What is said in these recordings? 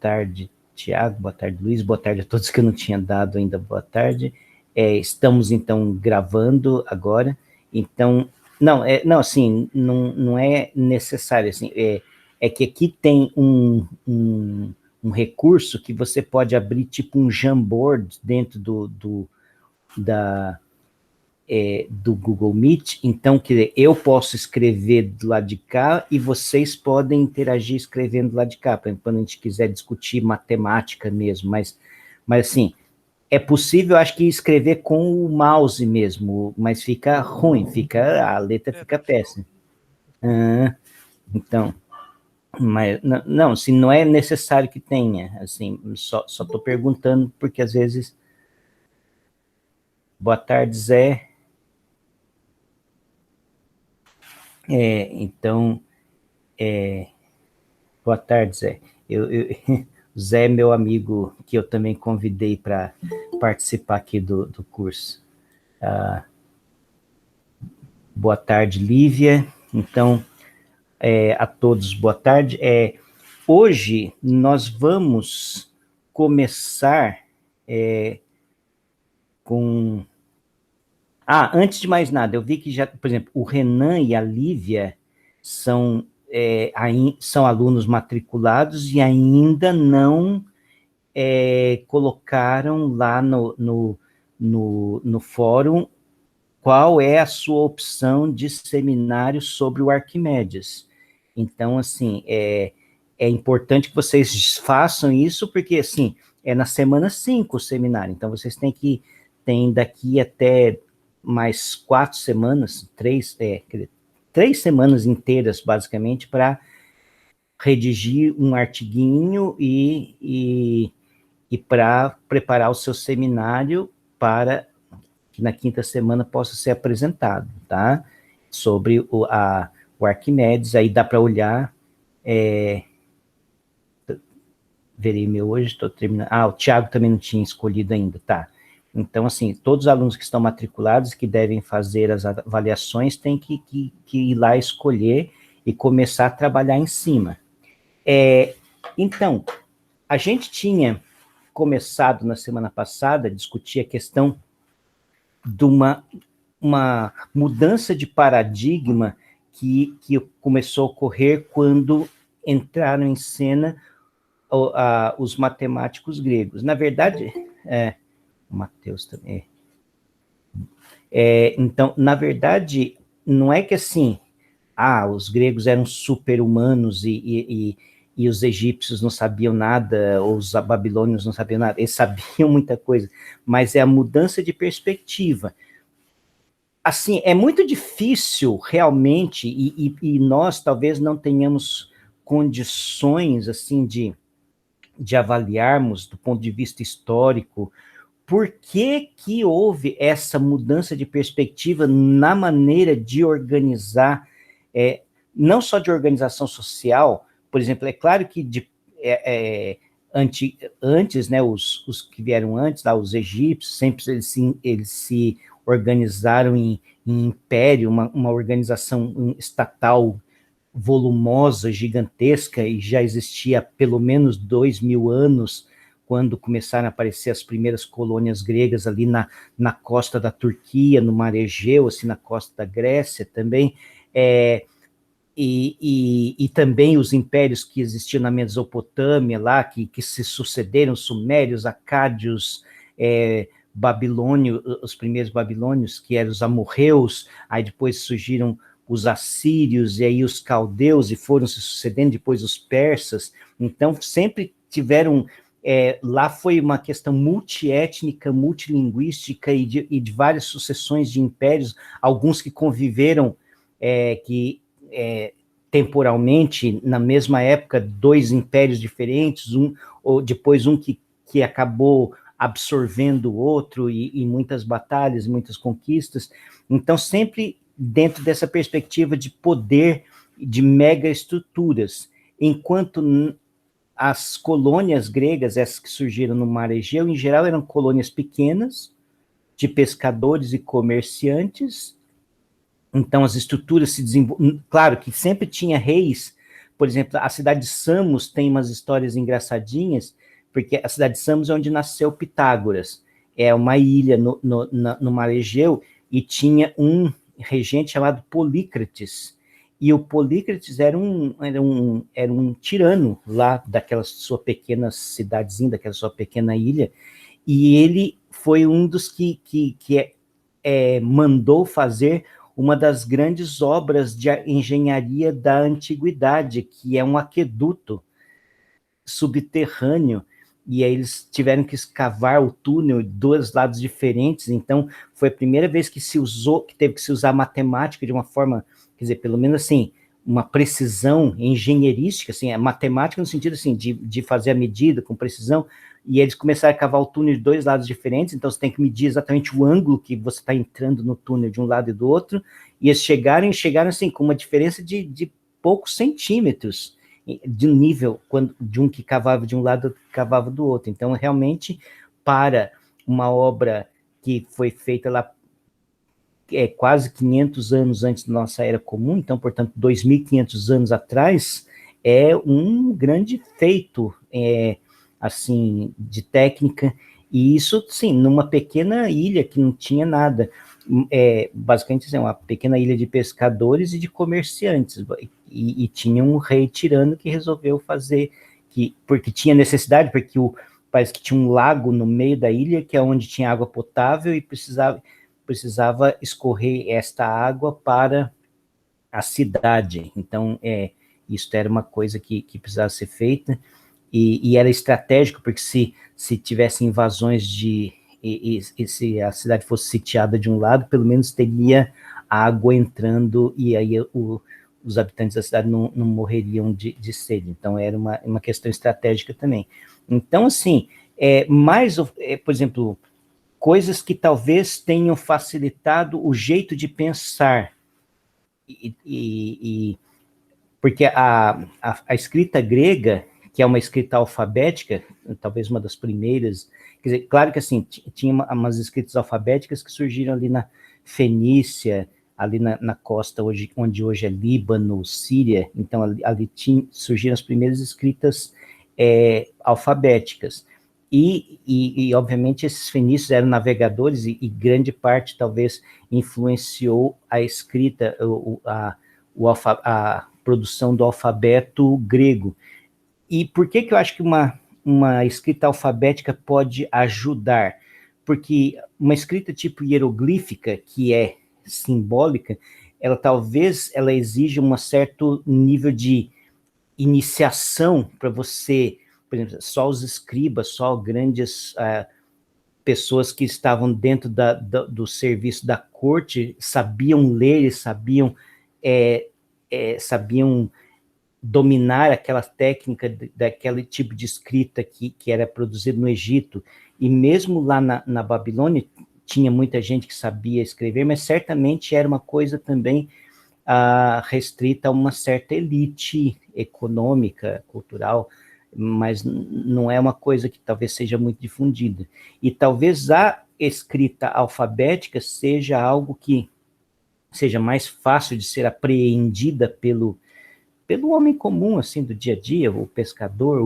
tarde, Tiago, boa tarde, Luiz, boa tarde a todos que eu não tinha dado ainda boa tarde. Estamos, então, gravando agora, então, não, assim, não é necessário, assim, é que aqui tem um recurso que você pode abrir, tipo um Jamboard dentro do Google Meet, então, quer dizer, eu posso escrever do lado de cá e vocês podem interagir escrevendo do lado de cá, quando a gente quiser discutir matemática mesmo, mas assim, é possível, acho que escrever com o mouse mesmo, mas fica ruim, a letra fica péssima. Então, mas não, assim, não é necessário que tenha, assim, só estou perguntando, porque às vezes... Boa tarde, Zé. Então, boa tarde, Zé. Zé é meu amigo, que eu também convidei para participar aqui do curso. Boa tarde, Lívia. Então, a todos, boa tarde. Hoje, nós vamos começar com... antes de mais nada, eu vi que já, por exemplo, o Renan e a Lívia são alunos matriculados e ainda não colocaram lá no fórum qual é a sua opção de seminário sobre o Arquimedes. Então, assim, é importante que vocês façam isso, porque, assim, é na semana 5 o seminário, então vocês tem daqui até mais 4 semanas, 3 semanas inteiras, basicamente, para redigir um artiguinho e para preparar o seu seminário para que na quinta semana possa ser apresentado, tá? Sobre o Arquimedes, aí dá para olhar, verei meu hoje, estou terminando, o Tiago também não tinha escolhido ainda, tá? Então, assim, todos os alunos que estão matriculados, que devem fazer as avaliações, têm que ir lá escolher e começar a trabalhar em cima. Então, a gente tinha começado na semana passada a discutir a questão de uma mudança de paradigma que começou a ocorrer quando entraram em cena os matemáticos gregos. Na verdade, Mateus também. Então, na verdade, não é que assim, os gregos eram super-humanos e os egípcios não sabiam nada, ou os babilônios não sabiam nada, eles sabiam muita coisa, mas é a mudança de perspectiva. Assim, é muito difícil, realmente, e nós talvez não tenhamos condições, assim, de avaliarmos, do ponto de vista histórico, por que houve essa mudança de perspectiva na maneira de organizar, não só de organização social, por exemplo, é claro que antes, né, os que vieram antes, os egípcios, sempre eles se organizaram em império, uma organização estatal volumosa, gigantesca, e já existia há pelo menos 2000 anos, quando começaram a aparecer as primeiras colônias gregas ali na costa da Turquia, no Mar Egeu, assim, na costa da Grécia também, e também os impérios que existiam na Mesopotâmia, lá, que se sucederam, sumérios, acádios, os primeiros babilônios, que eram os amorreus, aí depois surgiram os assírios, e aí os caldeus, e foram se sucedendo depois os persas. Então, sempre tiveram... lá foi uma questão multiétnica, multilinguística, e de várias sucessões de impérios, alguns que conviveram, temporalmente, na mesma época, 2 impérios diferentes, ou depois um que acabou absorvendo o outro, e muitas batalhas, muitas conquistas. Então, sempre dentro dessa perspectiva de poder, de megaestruturas, enquanto as colônias gregas, essas que surgiram no Mar Egeu, em geral eram colônias pequenas, de pescadores e comerciantes. Então as estruturas se desenvolveram, claro que sempre tinha reis por exemplo, a cidade de Samos tem umas histórias engraçadinhas, porque a cidade de Samos é onde nasceu Pitágoras, é uma ilha no mar Egeu, e tinha um regente chamado Polícrates, e o Polícrates era um tirano lá daquela sua pequena cidadezinha, daquela sua pequena ilha, e ele foi um dos que mandou fazer uma das grandes obras de engenharia da antiguidade, que é um aqueduto subterrâneo, e aí eles tiveram que escavar o túnel de dois lados diferentes. Então foi a primeira vez que teve que se usar matemática de uma forma, quer dizer, pelo menos assim, uma precisão engenheirística, assim, a matemática no sentido assim, de fazer a medida com precisão, e eles começaram a cavar o túnel de dois lados diferentes, então você tem que medir exatamente o ângulo que você está entrando no túnel de um lado e do outro, e eles chegaram assim, com uma diferença de poucos centímetros de nível, de um que cavava de um lado, outro que cavava do outro. Então, realmente, para uma obra que foi feita lá quase 500 anos antes da nossa era comum, então, portanto, 2.500 anos atrás, é um grande feito, assim, de técnica, e isso, sim, numa pequena ilha que não tinha nada, basicamente, assim, uma pequena ilha de pescadores e de comerciantes, e tinha um rei tirano que resolveu fazer, porque tinha necessidade, porque parece que tinha um lago no meio da ilha, que é onde tinha água potável, e precisava escorrer esta água para a cidade. Então, isso era uma coisa que precisava ser feita, e era estratégico, porque se tivesse invasões e se a cidade fosse sitiada de um lado, pelo menos teria água entrando, e aí os habitantes da cidade não morreriam de sede. Então, era uma questão estratégica também. Então, assim, por exemplo, coisas que talvez tenham facilitado o jeito de pensar, porque a escrita grega, que é uma escrita alfabética, talvez uma das primeiras, quer dizer, claro que assim, tinha umas escritas alfabéticas que surgiram ali na Fenícia, ali na costa onde hoje é Líbano, Síria, então ali surgiram as primeiras escritas alfabéticas. E, obviamente, esses fenícios eram navegadores, e grande parte, talvez, influenciou a escrita, a produção do alfabeto grego. E por que eu acho que uma escrita alfabética pode ajudar? Porque uma escrita tipo hieroglífica, que é simbólica, ela exige um certo nível de iniciação para você, por exemplo, só os escribas, só grandes pessoas que estavam dentro do serviço da corte sabiam ler e sabiam dominar aquela técnica daquele tipo de escrita que era produzido no Egito. E mesmo lá na Babilônia tinha muita gente que sabia escrever, mas certamente era uma coisa também restrita a uma certa elite econômica, cultural, mas não é uma coisa que talvez seja muito difundida. E talvez a escrita alfabética seja algo que seja mais fácil de ser apreendida pelo homem comum, assim, do dia a dia, o pescador,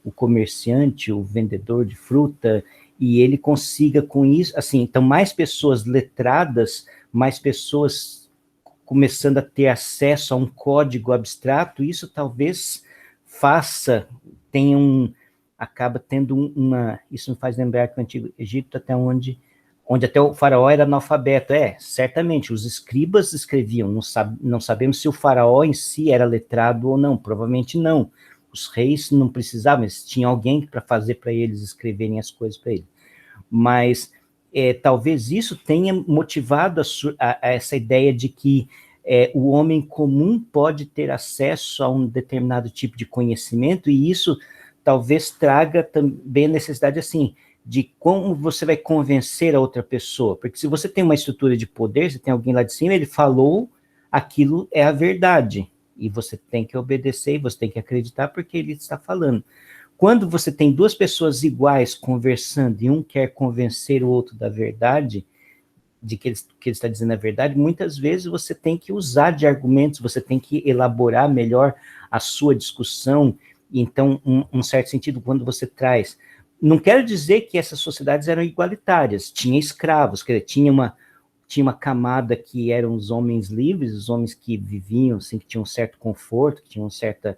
o comerciante, o vendedor de fruta, e ele consiga com isso, assim, então mais pessoas letradas, mais pessoas começando a ter acesso a um código abstrato, isso talvez acaba tendo isso me faz lembrar que o Antigo Egito, até onde até o faraó era analfabeto. Certamente, os escribas escreviam, não sabemos se o faraó em si era letrado ou não, provavelmente não. Os reis não precisavam, mas tinha alguém para fazer para eles escreverem as coisas para eles. Mas talvez isso tenha motivado a essa ideia de que o homem comum pode ter acesso a um determinado tipo de conhecimento, e isso talvez traga também a necessidade, assim, de como você vai convencer a outra pessoa, porque se você tem uma estrutura de poder, você tem alguém lá de cima, ele falou, aquilo é a verdade, e você tem que obedecer, e você tem que acreditar porque ele está falando. Quando você tem duas pessoas iguais conversando, e um quer convencer o outro da verdade, de que ele está dizendo a verdade, muitas vezes você tem que usar de argumentos, você tem que elaborar melhor a sua discussão. Então, um certo sentido, quando você traz... Não quero dizer que essas sociedades eram igualitárias, tinha escravos, quer dizer, tinha uma camada que eram os homens livres, os homens que viviam, assim, que tinham um certo conforto, que tinham um certo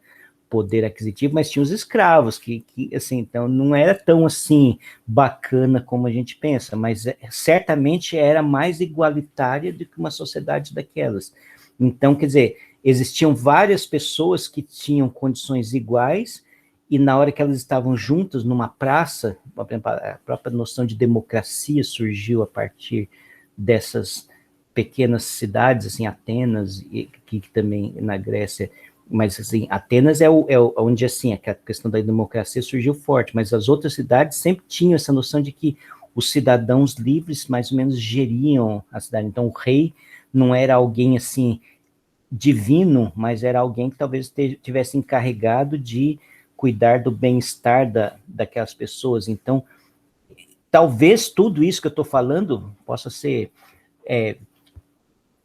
poder aquisitivo, mas tinha os escravos, que assim, então não era tão, assim, bacana como a gente pensa, mas certamente era mais igualitária do que uma sociedade daquelas. Então, quer dizer, existiam várias pessoas que tinham condições iguais, e na hora que elas estavam juntas numa praça, a própria noção de democracia surgiu a partir dessas pequenas cidades, assim, Atenas, e que também na Grécia, mas assim, Atenas é onde, assim, a questão da democracia surgiu forte, mas as outras cidades sempre tinham essa noção de que os cidadãos livres mais ou menos geriam a cidade. Então o rei não era alguém, assim, divino, mas era alguém que talvez tivesse encarregado de cuidar do bem-estar daquelas pessoas. Então, talvez tudo isso que eu estou falando possa ser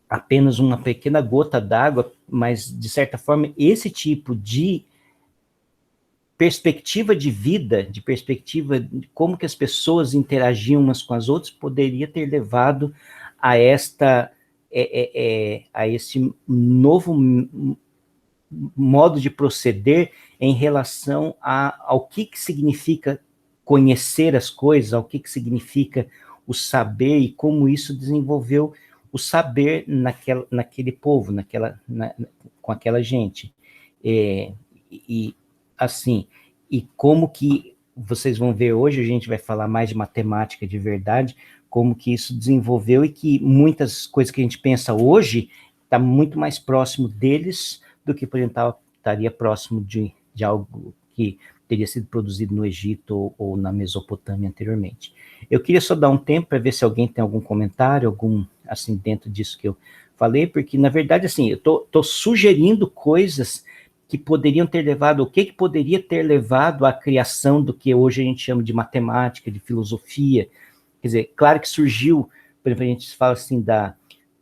apenas uma pequena gota d'água, mas, de certa forma, esse tipo de perspectiva de vida, de perspectiva de como que as pessoas interagiam umas com as outras, poderia ter levado a a esse novo modo de proceder em relação ao que significa conhecer as coisas, ao que significa o saber e como isso desenvolveu o saber naquele povo, com aquela gente. Assim, e como que vocês vão ver hoje, a gente vai falar mais de matemática de verdade, como que isso desenvolveu e que muitas coisas que a gente pensa hoje está muito mais próximo deles do que, por exemplo, estaria próximo de algo que teria sido produzido no Egito ou na Mesopotâmia anteriormente. Eu queria só dar um tempo para ver se alguém tem algum comentário, assim, dentro disso que eu falei, porque, na verdade, assim, eu estou sugerindo coisas que poderiam ter levado, o que poderia ter levado à criação do que hoje a gente chama de matemática, de filosofia. Quer dizer, claro que surgiu, por exemplo, a gente fala assim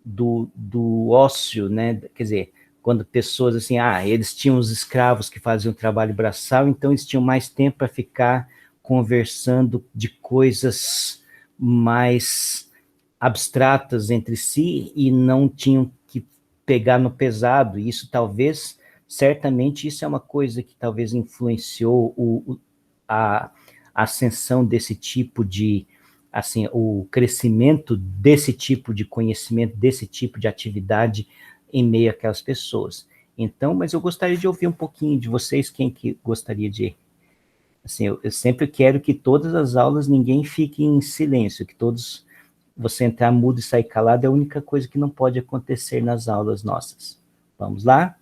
do ócio, né? Quer dizer, quando pessoas assim, eles tinham os escravos que faziam trabalho braçal, então eles tinham mais tempo para ficar conversando de coisas mais abstratas entre si e não tinham que pegar no pesado. E isso talvez, certamente, isso é uma coisa que talvez influenciou a ascensão desse tipo de, assim, o crescimento desse tipo de conhecimento, desse tipo de atividade em meio àquelas pessoas. Então, mas eu gostaria de ouvir um pouquinho de vocês, quem que gostaria de... Assim, eu sempre quero que todas as aulas ninguém fique em silêncio, que todos... Você entrar mudo e sair calado é a única coisa que não pode acontecer nas aulas nossas. Vamos lá?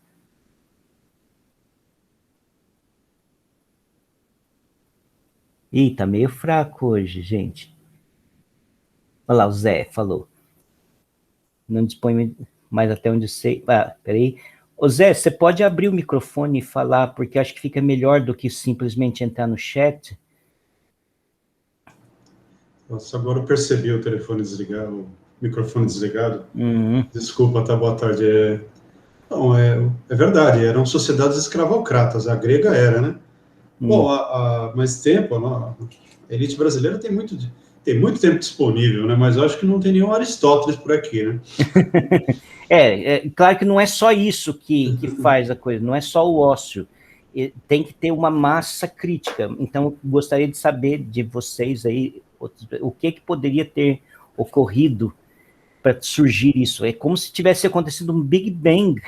Ih, tá meio fraco hoje, gente. Olha lá, o Zé falou. Não dispõe mais até onde sei. Peraí. Ô Zé, você pode abrir o microfone e falar, porque acho que fica melhor do que simplesmente entrar no chat. Nossa, agora eu percebi o telefone desligado, o microfone desligado. Uhum. Desculpa, tá, boa tarde. Não, é verdade, eram sociedades escravocratas, a grega era, né? Bom, há mais tempo, a elite brasileira tem muito tempo disponível, né? Mas eu acho que não tem nenhum Aristóteles por aqui, né? Claro que não é só isso que faz a coisa, não é só o ócio. Tem que ter uma massa crítica. Então, gostaria de saber de vocês aí o que poderia ter ocorrido para surgir isso. É como se tivesse acontecido um Big Bang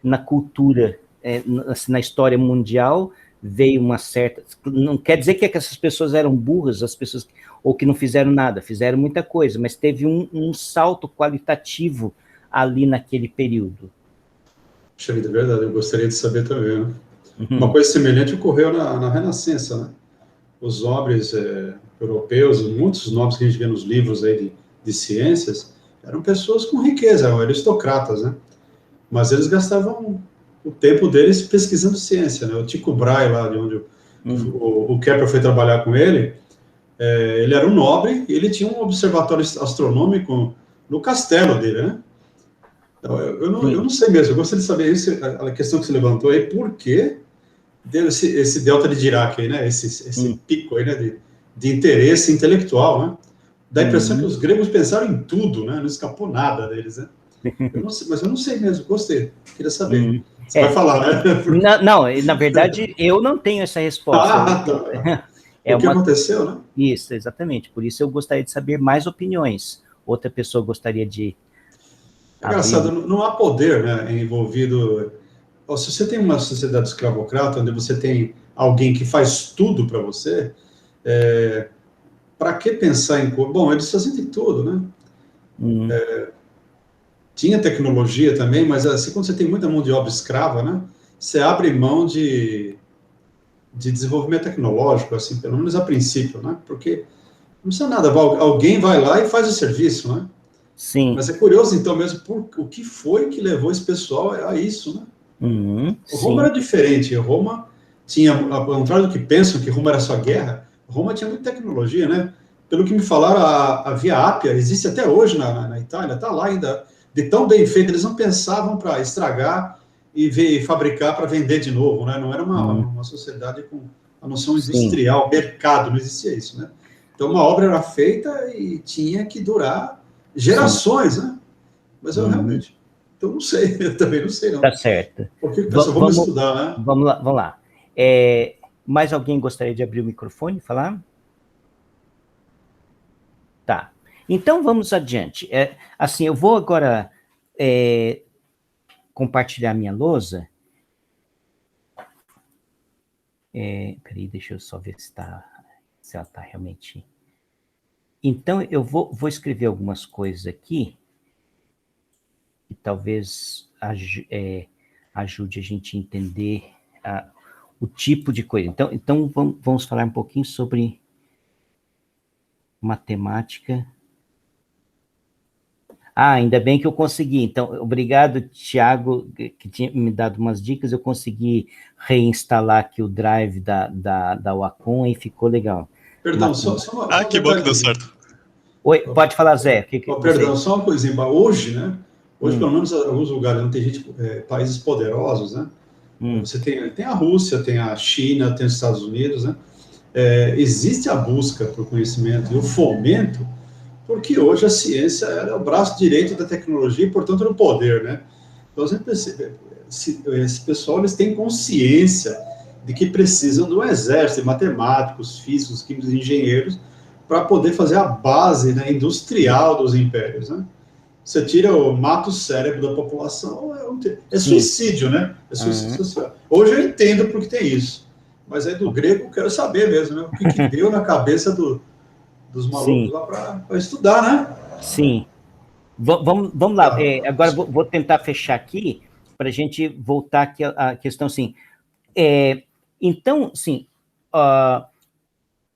na cultura, na história mundial, veio uma certa... Não quer dizer que essas pessoas eram burras, as pessoas ou que não fizeram nada, fizeram muita coisa, mas teve um salto qualitativo ali naquele período. Puxa vida, é verdade, eu gostaria de saber também, né? Uma coisa semelhante ocorreu na Renascença, né? Os nobres europeus, muitos nobres que a gente vê nos livros aí de ciências, eram pessoas com riqueza, eram aristocratas, né? Mas eles gastavam o tempo deles pesquisando ciência, né? O Tycho Brahe, lá de onde o Kepler foi trabalhar com ele, ele era um nobre e ele tinha um observatório astronômico no castelo dele, né? Então, eu não sei mesmo, eu gostaria de saber isso, a questão que você levantou aí, por que deu esse delta de Dirac aí, né? Esse pico aí, né? De interesse intelectual, né? Dá a impressão que os gregos pensaram em tudo, né? Não escapou nada deles, né? Eu não sei, mas eu não sei mesmo, gostei, queria saber. Você vai falar, né? Não, na verdade, eu não tenho essa resposta. Tá. É O que uma... aconteceu, né? Isso, exatamente. Por isso eu gostaria de saber mais opiniões. Outra pessoa gostaria de É engraçado, abrir... não há poder, né, envolvido. Se você tem uma sociedade escravocrata, onde você tem alguém que faz tudo para você, para que pensar em... Bom, eles faziam de tudo, né? Tinha tecnologia também, mas assim, quando você tem muita mão de obra escrava, né, você abre mão de desenvolvimento tecnológico, assim, pelo menos a princípio, né? Porque não precisa nada, alguém vai lá e faz o serviço, né? Sim. Mas é curioso, então, mesmo, o que foi que levou esse pessoal a isso, né? Roma Sim. era diferente. Roma tinha, ao contrário do que pensam, que Roma era só guerra, Roma tinha muita tecnologia, né? Pelo que me falaram, a Via Ápia existe até hoje na Itália, está lá ainda, de tão bem feita. Eles não pensavam para estragar e fabricar para vender de novo, né? Não era uma sociedade com a noção industrial, mercado, não existia isso, né? Então, uma obra era feita e tinha que durar gerações, né? Mas eu realmente... Então, não sei, eu também não sei, não. Tá certo. Porque vamos estudar, né? Vamos lá. Mais alguém gostaria de abrir o microfone e falar? Tá. Então, vamos adiante. Assim, eu vou agora compartilhar minha lousa. Peraí, deixa eu só ver se ela está realmente... Então, eu vou escrever algumas coisas aqui que talvez ajude a gente a entender o tipo de coisa. Então vamos falar um pouquinho sobre matemática. Ainda bem que eu consegui. Então, obrigado, Thiago, que tinha me dado umas dicas. Eu consegui reinstalar aqui o drive da Wacom e ficou legal. Perdão, só um que bom que deu certo. Oi, pode falar, Zé. Perdão, só uma coisinha. Hoje, né? Hoje, pelo menos, em alguns lugares onde tem gente, países poderosos, né? Você tem a Rússia, tem a China, tem os Estados Unidos, né? Existe a busca por conhecimento e o fomento, porque hoje a ciência é o braço direito da tecnologia e, portanto, do poder, né? Então, esse pessoal, eles têm consciência de que precisam do exército de matemáticos, físicos, químicos, engenheiros, para poder fazer a base, né, industrial dos impérios, né? Você mata o cérebro da população, é suicídio, né? É suicídio social. Hoje eu entendo porque tem isso, mas aí do grego eu quero saber mesmo, né? O que deu na cabeça dos malucos lá para estudar, né? Sim. Vamos lá. Agora vou tentar fechar aqui para a gente voltar aqui à questão, assim. Então, sim,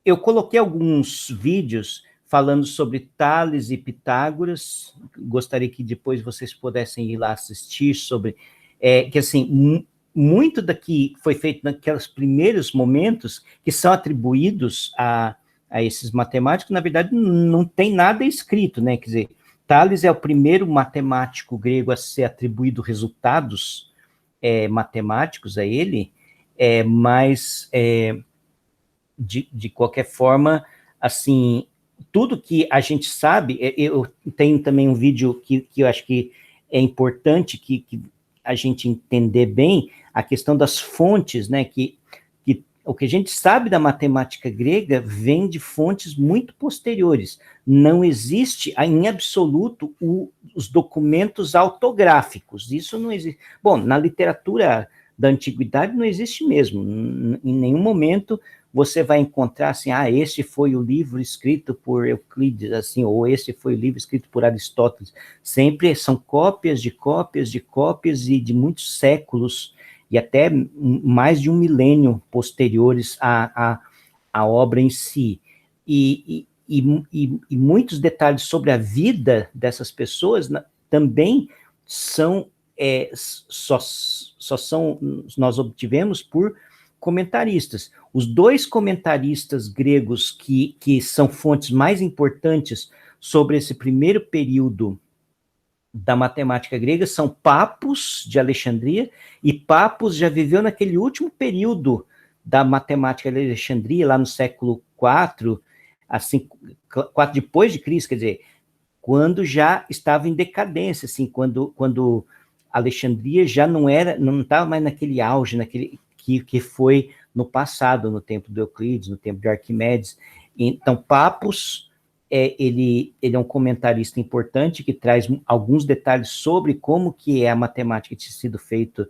eu coloquei alguns vídeos falando sobre Tales e Pitágoras. Gostaria que depois vocês pudessem ir lá assistir sobre... que, assim, muito daqui foi feito naqueles primeiros momentos que são atribuídos a esses matemáticos. Na verdade, não tem nada escrito, né? Quer dizer, Tales é o primeiro matemático grego a ser atribuído resultados matemáticos a ele, mas... De qualquer forma, assim, tudo que a gente sabe, eu tenho também um vídeo que eu acho que é importante que a gente entender bem a questão das fontes, né, que o que a gente sabe da matemática grega vem de fontes muito posteriores. Não existe, em absoluto, os documentos autográficos. Isso não existe. Bom, na literatura da antiguidade não existe mesmo. Em nenhum momento você vai encontrar assim, este foi o livro escrito por Euclides, assim, ou este foi o livro escrito por Aristóteles. Sempre são cópias de cópias de cópias e de muitos séculos e até mais de um milênio posteriores à obra em si. E muitos detalhes sobre a vida dessas pessoas também são, nós obtivemos por comentaristas. Os dois comentaristas gregos que são fontes mais importantes sobre esse primeiro período da matemática grega são Papos, de Alexandria, e Papos já viveu naquele último período da matemática de Alexandria, lá no século IV, assim, 4 depois de Cristo, quer dizer, quando já estava em decadência, assim, quando Alexandria já não estava mais naquele auge, naquele que foi no passado, no tempo de Euclides, no tempo de Arquimedes. Então, Papos, ele é um comentarista importante que traz alguns detalhes sobre como que a matemática tinha sido feita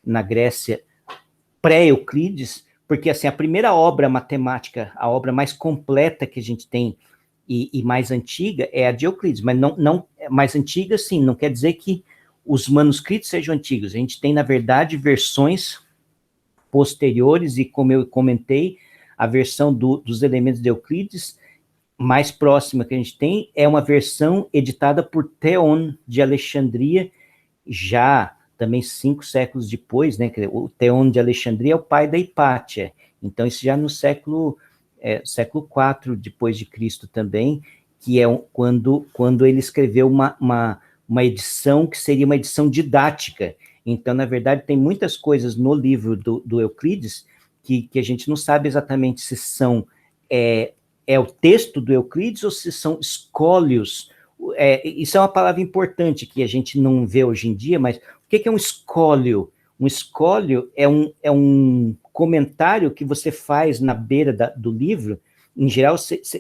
na Grécia pré-Euclides, porque assim, a primeira obra matemática, a obra mais completa que a gente tem e mais antiga é a de Euclides, mas não mais antiga, sim, não quer dizer que os manuscritos sejam antigos. A gente tem, na verdade, versões posteriores, e como eu comentei, a versão dos elementos de Euclides mais próxima que a gente tem é uma versão editada por Theon de Alexandria, já também 5 séculos depois, né? O Theon de Alexandria é o pai da Hipátia, então isso já no século IV depois de Cristo também, que é quando ele escreveu uma edição que seria uma edição didática. Então, na verdade, tem muitas coisas no livro do Euclides que a gente não sabe exatamente se são o texto do Euclides ou se são escólios. Isso é uma palavra importante que a gente não vê hoje em dia, mas o que é um escólio? Um escólio é um comentário que você faz na beira do livro. Em geral,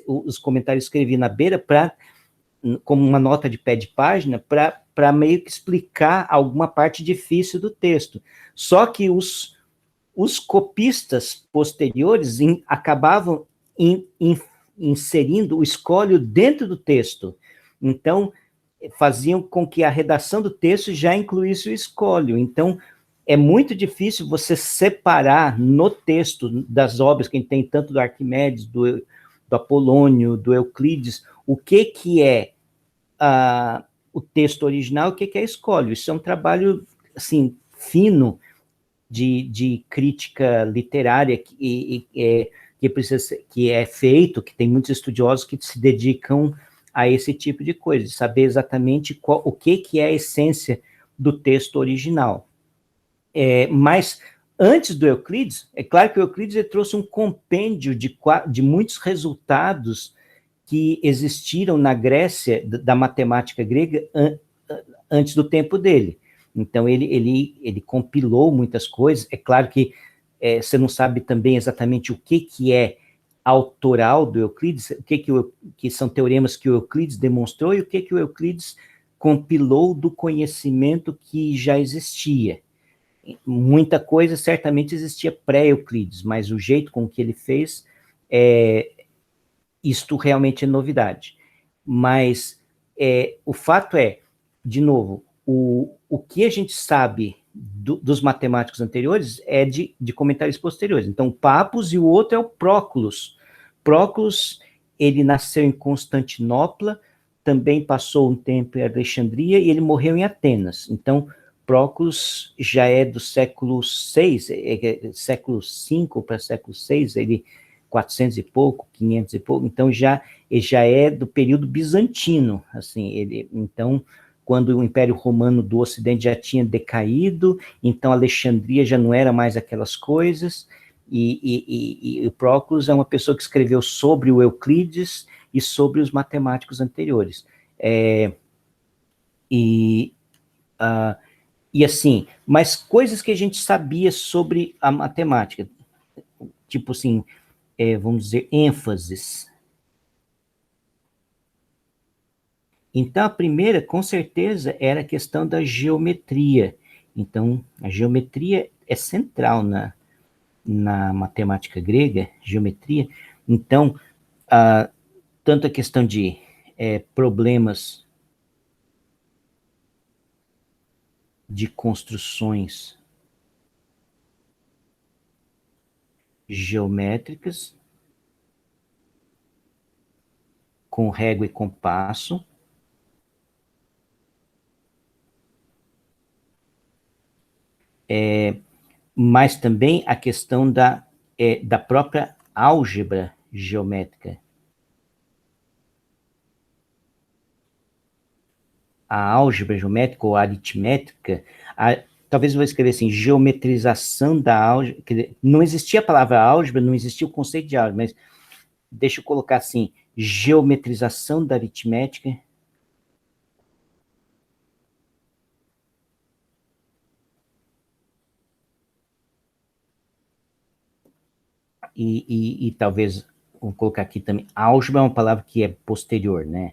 os comentários escrevi na beira como uma nota de pé de página para meio que explicar alguma parte difícil do texto. Só que os copistas posteriores acabavam inserindo o escólio dentro do texto. Então, faziam com que a redação do texto já incluísse o escólio. Então, é muito difícil você separar no texto das obras que a gente tem, tanto do Arquimedes, do Apolônio, do Euclides, o que é o texto original, o que é escólio. Isso é um trabalho, assim, fino de crítica literária que é feito, que tem muitos estudiosos que se dedicam a esse tipo de coisa, de saber exatamente o que é a essência do texto original. Mas antes do Euclides, é claro que o Euclides trouxe um compêndio de muitos resultados que existiram na Grécia, da matemática grega, antes do tempo dele. Então, ele compilou muitas coisas. É claro que você não sabe também exatamente o que é autoral do Euclides, que são teoremas que o Euclides demonstrou e o que o Euclides compilou do conhecimento que já existia. Muita coisa certamente existia pré-Euclides, mas o jeito com que ele fez, isto realmente é novidade. Mas o fato é, de novo, o que a gente sabe dos matemáticos anteriores é de comentários posteriores. Então, Papos, e o outro é o Próculos. Próculos, ele nasceu em Constantinopla, também passou um tempo em Alexandria, e ele morreu em Atenas. Então, Próculos já é do século VI, século V para século VI, ele 400 e pouco, 500 e pouco, então já é do período bizantino, assim, então, quando o Império Romano do Ocidente já tinha decaído, então Alexandria já não era mais aquelas coisas, e o Próculos é uma pessoa que escreveu sobre o Euclides e sobre os matemáticos anteriores. E assim, mas coisas que a gente sabia sobre a matemática, tipo assim, vamos dizer, ênfases. Então, a primeira, com certeza, era a questão da geometria. Então, a geometria é central na matemática grega, geometria. Então, tanto a questão de problemas de construções geométricas, com régua e compasso, mas também a questão da própria álgebra geométrica. a álgebra geométrica ou aritmética, talvez eu vou escrever assim, geometrização da álgebra, não existia a palavra álgebra, não existia o conceito de álgebra, mas deixa eu colocar assim, geometrização da aritmética. E talvez, vou colocar aqui também, álgebra é uma palavra que é posterior, né?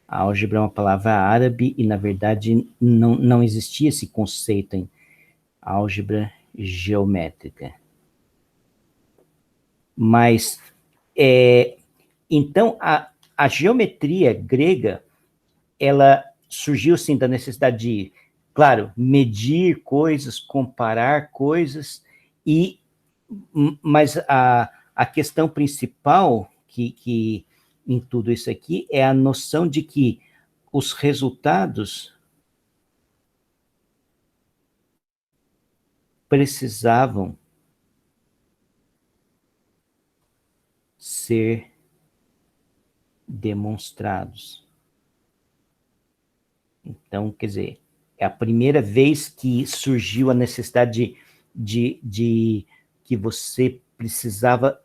A álgebra é uma palavra árabe e, na verdade, não existia esse conceito em álgebra geométrica. Mas, então, a geometria grega, ela surgiu, sim, da necessidade de, claro, medir coisas, comparar coisas, mas a questão principal que em tudo isso aqui é a noção de que os resultados precisavam ser demonstrados. Então, quer dizer, é a primeira vez que surgiu a necessidade de que você precisava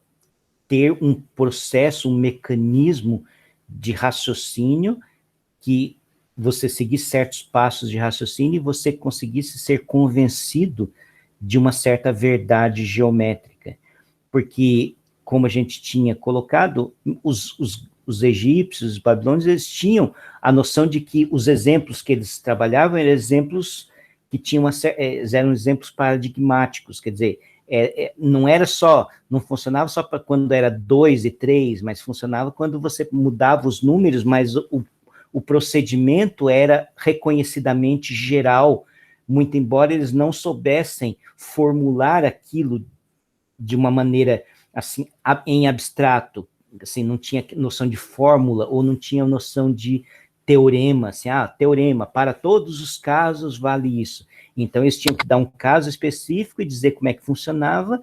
ter um processo, um mecanismo de raciocínio, que você seguisse certos passos de raciocínio e você conseguisse ser convencido de uma certa verdade geométrica. Porque, como a gente tinha colocado, os egípcios, os babilônios, eles tinham a noção de que os exemplos que eles trabalhavam eram exemplos que tinham eram exemplos paradigmáticos, quer dizer, não era só, não funcionava só para quando era 2 e 3, mas funcionava quando você mudava os números, mas o procedimento era reconhecidamente geral, muito embora eles não soubessem formular aquilo de uma maneira assim, em abstrato, assim, não tinha noção de fórmula ou não tinha noção de teorema, assim, teorema, para todos os casos vale isso. Então, eles tinham que dar um caso específico e dizer como é que funcionava,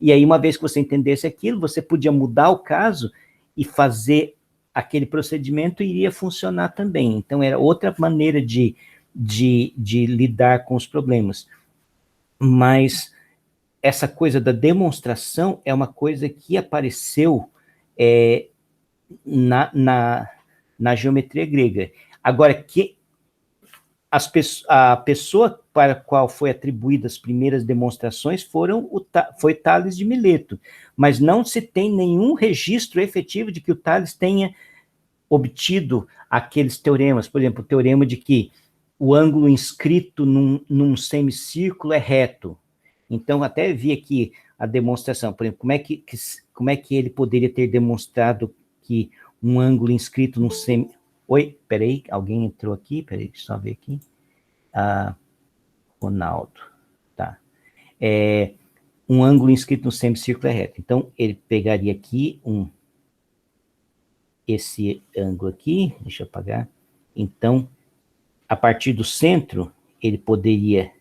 e aí, uma vez que você entendesse aquilo, você podia mudar o caso e fazer aquele procedimento e iria funcionar também. Então, era outra maneira de lidar com os problemas. Mas essa coisa da demonstração é uma coisa que apareceu na geometria grega. Agora, que a pessoa para a qual foi atribuídas as primeiras demonstrações foi Tales de Mileto, mas não se tem nenhum registro efetivo de que o Tales tenha obtido aqueles teoremas, por exemplo, o teorema de que o ângulo inscrito num semicírculo é reto. Então, até vi aqui a demonstração, por exemplo, como é que ele poderia ter demonstrado que um ângulo inscrito num semicírculo... Oi, peraí, alguém entrou aqui, peraí, deixa eu só ver aqui. Ronaldo, tá. Um ângulo inscrito no semicírculo é reto. Então, ele pegaria aqui esse ângulo aqui, deixa eu apagar. Então, a partir do centro, ele poderia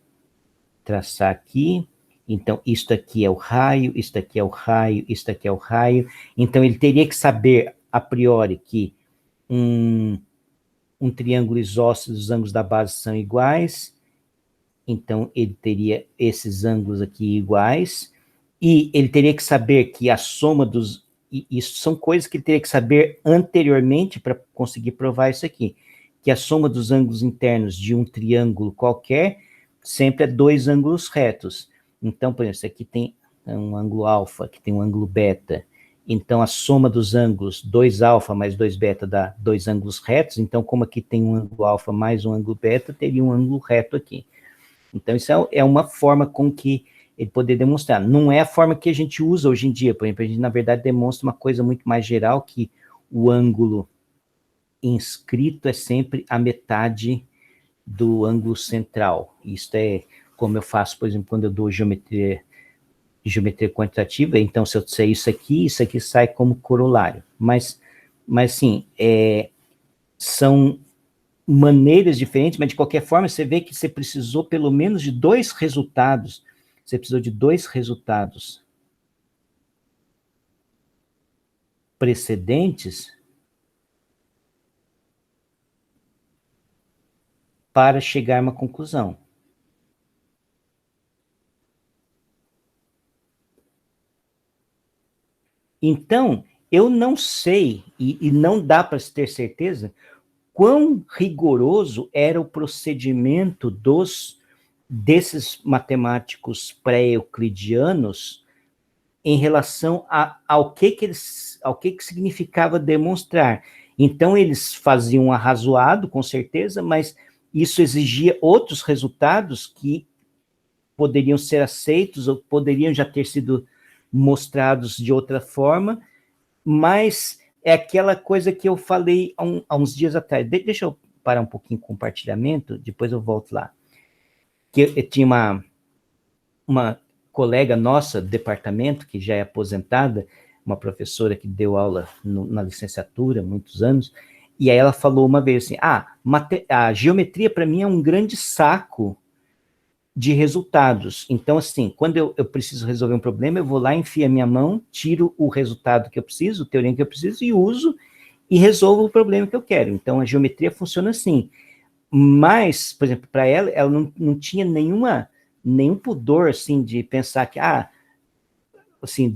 traçar aqui. Então, isto aqui é o raio, isto aqui é o raio, isto aqui é o raio. Então, ele teria que saber, a priori, que um triângulo isósceles, os ângulos da base são iguais. Então, ele teria esses ângulos aqui iguais. E ele teria que saber que a soma dos... Isso são coisas que ele teria que saber anteriormente para conseguir provar isso aqui. Que a soma dos ângulos internos de um triângulo qualquer sempre é 2 ângulos retos. Então, por exemplo, isso aqui tem um ângulo alfa, aqui tem um ângulo beta. Então, a soma dos ângulos 2 alfa mais 2 beta dá 2 ângulos retos. Então, como aqui tem um ângulo alfa mais um ângulo beta, teria um ângulo reto aqui. Então, isso é uma forma com que ele poder demonstrar. Não é a forma que a gente usa hoje em dia, por exemplo, a gente, na verdade, demonstra uma coisa muito mais geral, que o ângulo inscrito é sempre a metade do ângulo central. Isso é como eu faço, por exemplo, quando eu dou geometria quantitativa. Então, se eu disser isso aqui sai como corolário. Mas sim, são maneiras diferentes, mas de qualquer forma, você vê que você precisou pelo menos de 2 resultados. Você precisou de 2 resultados precedentes para chegar a uma conclusão. Então, eu não sei, e não dá para ter certeza, quão rigoroso era o procedimento desses matemáticos pré-euclidianos em relação ao que significava demonstrar. Então, eles faziam um arrazoado, com certeza, mas isso exigia outros resultados que poderiam ser aceitos ou poderiam já ter sido mostrados de outra forma, mas é aquela coisa que eu falei há uns dias atrás. Deixa eu parar um pouquinho com o compartilhamento, depois eu volto lá. Que eu tinha uma colega nossa do departamento, que já é aposentada, uma professora que deu aula na licenciatura há muitos anos, e aí ela falou uma vez assim, a geometria para mim é um grande saco de resultados. Então, assim, quando eu preciso resolver um problema, eu vou lá, enfio a minha mão, tiro o resultado que eu preciso, o teorema que eu preciso, e uso, e resolvo o problema que eu quero. Então, a geometria funciona assim. Mas, por exemplo, para ela não tinha nenhum pudor, assim, de pensar que, assim,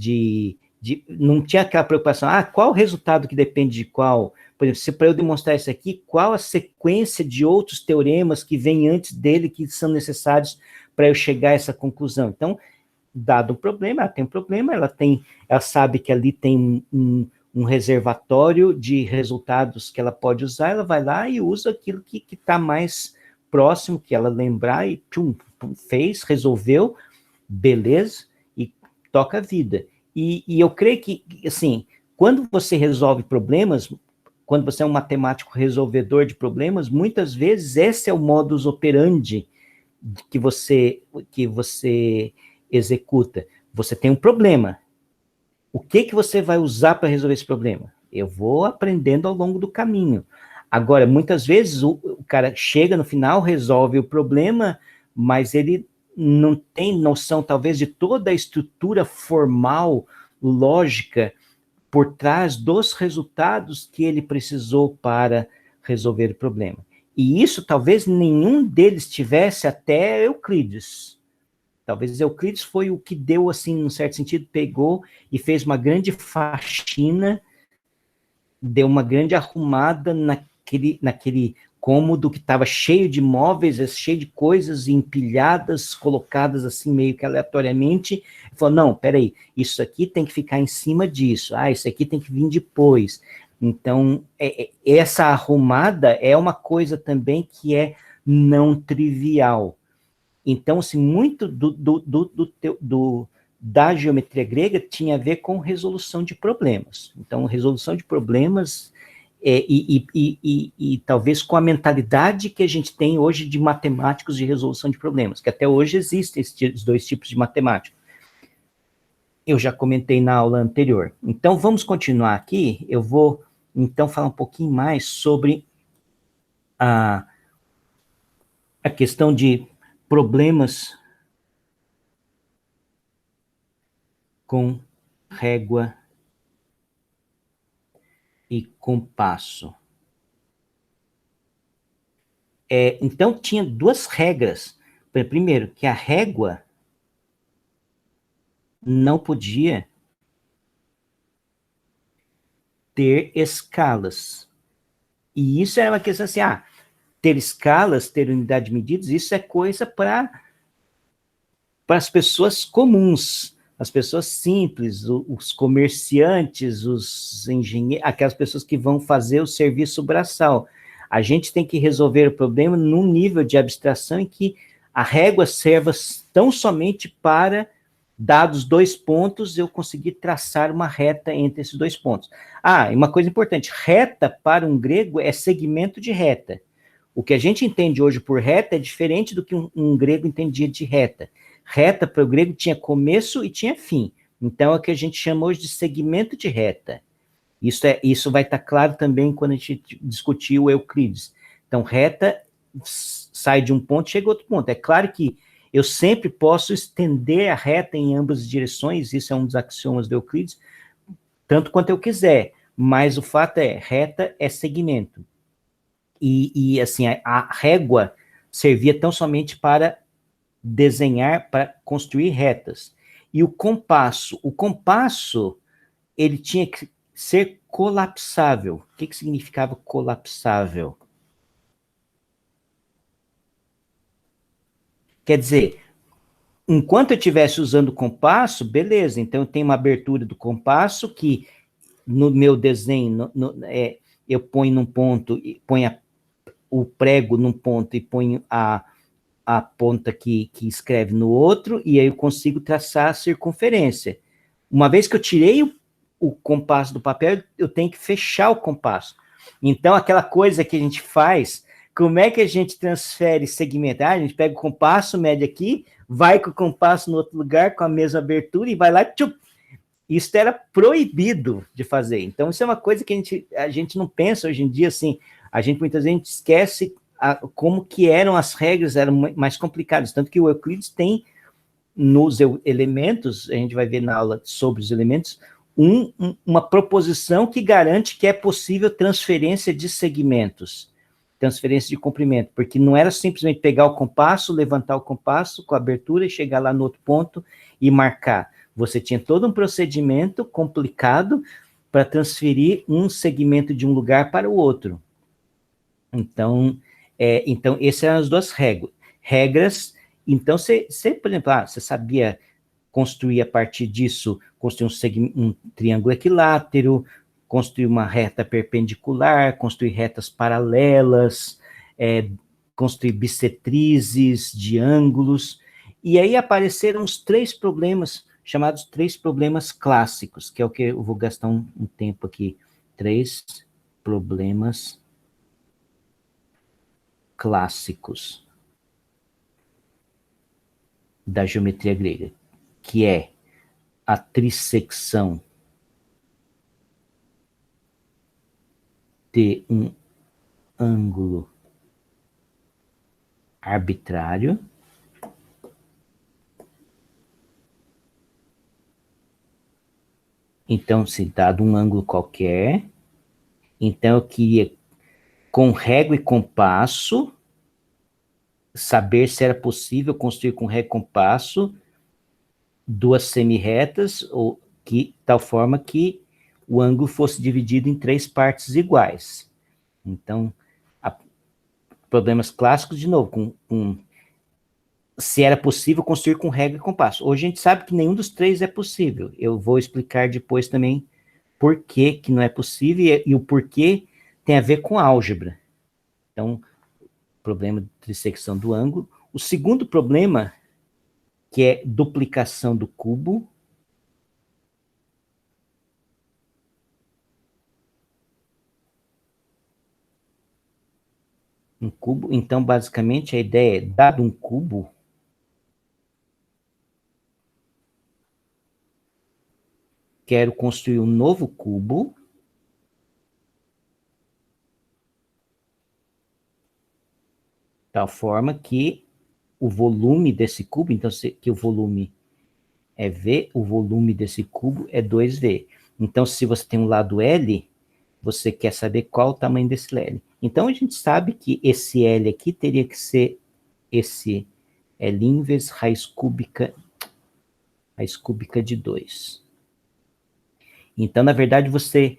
não tinha aquela preocupação, qual o resultado que depende de qual? Por exemplo, se para eu demonstrar isso aqui, qual a sequência de outros teoremas que vêm antes dele que são necessários para eu chegar a essa conclusão? Então, dado o problema, ela tem um problema, ela sabe que ali tem um reservatório de resultados que ela pode usar, ela vai lá e usa aquilo que está mais próximo, que ela lembrar e fez, resolveu, beleza, e toca a vida. E eu creio que, assim, quando você resolve problemas, quando você é um matemático resolvedor de problemas, muitas vezes esse é o modus operandi que você executa. Você tem um problema. O que você vai usar para resolver esse problema? Eu vou aprendendo ao longo do caminho. Agora, muitas vezes o cara chega no final, resolve o problema, mas ele não tem noção, talvez, de toda a estrutura formal, lógica, por trás dos resultados que ele precisou para resolver o problema. E isso talvez nenhum deles tivesse até Euclides. Talvez Euclides foi o que deu, assim, num certo sentido, pegou e fez uma grande faxina, deu uma grande arrumada naquele cômodo que estava cheio de móveis, cheio de coisas empilhadas, colocadas assim meio que aleatoriamente, e falou, não, peraí, isso aqui tem que ficar em cima disso, isso aqui tem que vir depois. Então, essa arrumada é uma coisa também que é não trivial. Então, assim, muito da geometria grega tinha a ver com resolução de problemas. Então, resolução de problemas e talvez com a mentalidade que a gente tem hoje de matemáticos de resolução de problemas, que até hoje existem esses dois tipos de matemática. Eu já comentei na aula anterior. Então, vamos continuar aqui. Eu vou, então, falar um pouquinho mais sobre a questão de problemas com régua e compasso. Então, tinha duas regras. Primeiro, que a régua não podia ter escalas. E isso era uma questão assim, ter escalas, ter unidade de medidas, isso é coisa para as pessoas comuns, as pessoas simples, os comerciantes, os engenheiros, aquelas pessoas que vão fazer o serviço braçal. A gente tem que resolver o problema num nível de abstração em que a régua serva tão somente para, dados 2 pontos, eu conseguir traçar uma reta entre esses 2 pontos. E uma coisa importante, reta para um grego é segmento de reta. O que a gente entende hoje por reta é diferente do que um grego entendia de reta. Reta para o grego tinha começo e tinha fim. Então, é o que a gente chama hoje de segmento de reta. Isso vai estar claro também quando a gente discutir o Euclides. Então, reta sai de um ponto e chega a outro ponto. É claro que eu sempre posso estender a reta em ambas as direções, isso é um dos axiomas do Euclides, tanto quanto eu quiser, mas o fato é, reta é segmento. E assim, a régua servia tão somente para desenhar, para construir retas. E o compasso, ele tinha que ser colapsável. O que significava colapsável? Quer dizer, enquanto eu estivesse usando o compasso, beleza, então eu tenho uma abertura do compasso que no meu desenho, eu ponho num ponto, ponho o prego num ponto e ponho a ponta que escreve no outro, e aí eu consigo traçar a circunferência. Uma vez que eu tirei o compasso do papel, eu tenho que fechar o compasso. Então, aquela coisa que a gente faz, como é que a gente transfere segmento? A gente pega o compasso, mede aqui, vai com o compasso no outro lugar, com a mesma abertura, e vai lá, tchup. Isso era proibido de fazer. Então, isso é uma coisa que a gente não pensa hoje em dia, assim, a gente muitas vezes esquece como que eram as regras, eram mais complicadas, tanto que o Euclides tem nos elementos, a gente vai ver na aula sobre os elementos, uma proposição que garante que é possível transferência de segmentos, transferência de comprimento, porque não era simplesmente pegar o compasso, levantar o compasso com a abertura e chegar lá no outro ponto e marcar. Você tinha todo um procedimento complicado para transferir um segmento de um lugar para o outro. Então, essas eram as duas regras. Então, você, por exemplo, você sabia construir a partir disso, construir um triângulo equilátero, construir uma reta perpendicular, construir retas paralelas, construir bissetrizes de ângulos. E aí apareceram os 3 problemas, chamados 3 problemas clássicos, que é o que eu vou gastar um tempo aqui. 3 problemas clássicos da geometria grega, que é a trissecção de um ângulo arbitrário, então, se dado um ângulo qualquer, então eu queria, com régua e compasso, saber se era possível construir com régua e compasso 2 semirretas, ou tal forma que o ângulo fosse dividido em 3 partes iguais. Então, problemas clássicos, de novo, se era possível construir com régua e compasso. Hoje a gente sabe que nenhum dos 3 é possível. Eu vou explicar depois também por que não é possível, e o porquê tem a ver com álgebra. Então, problema de trissecção do ângulo. O segundo problema, que é duplicação do cubo. Um cubo, então, basicamente, a ideia é, dado um cubo, quero construir um novo cubo, tal forma que o volume desse cubo, então, que o volume é V, o volume desse cubo é 2V. Então, se você tem um lado L, você quer saber qual o tamanho desse L. Então, a gente sabe que esse L aqui teria que ser esse L vezes raiz cúbica de 2. Então, na verdade, quer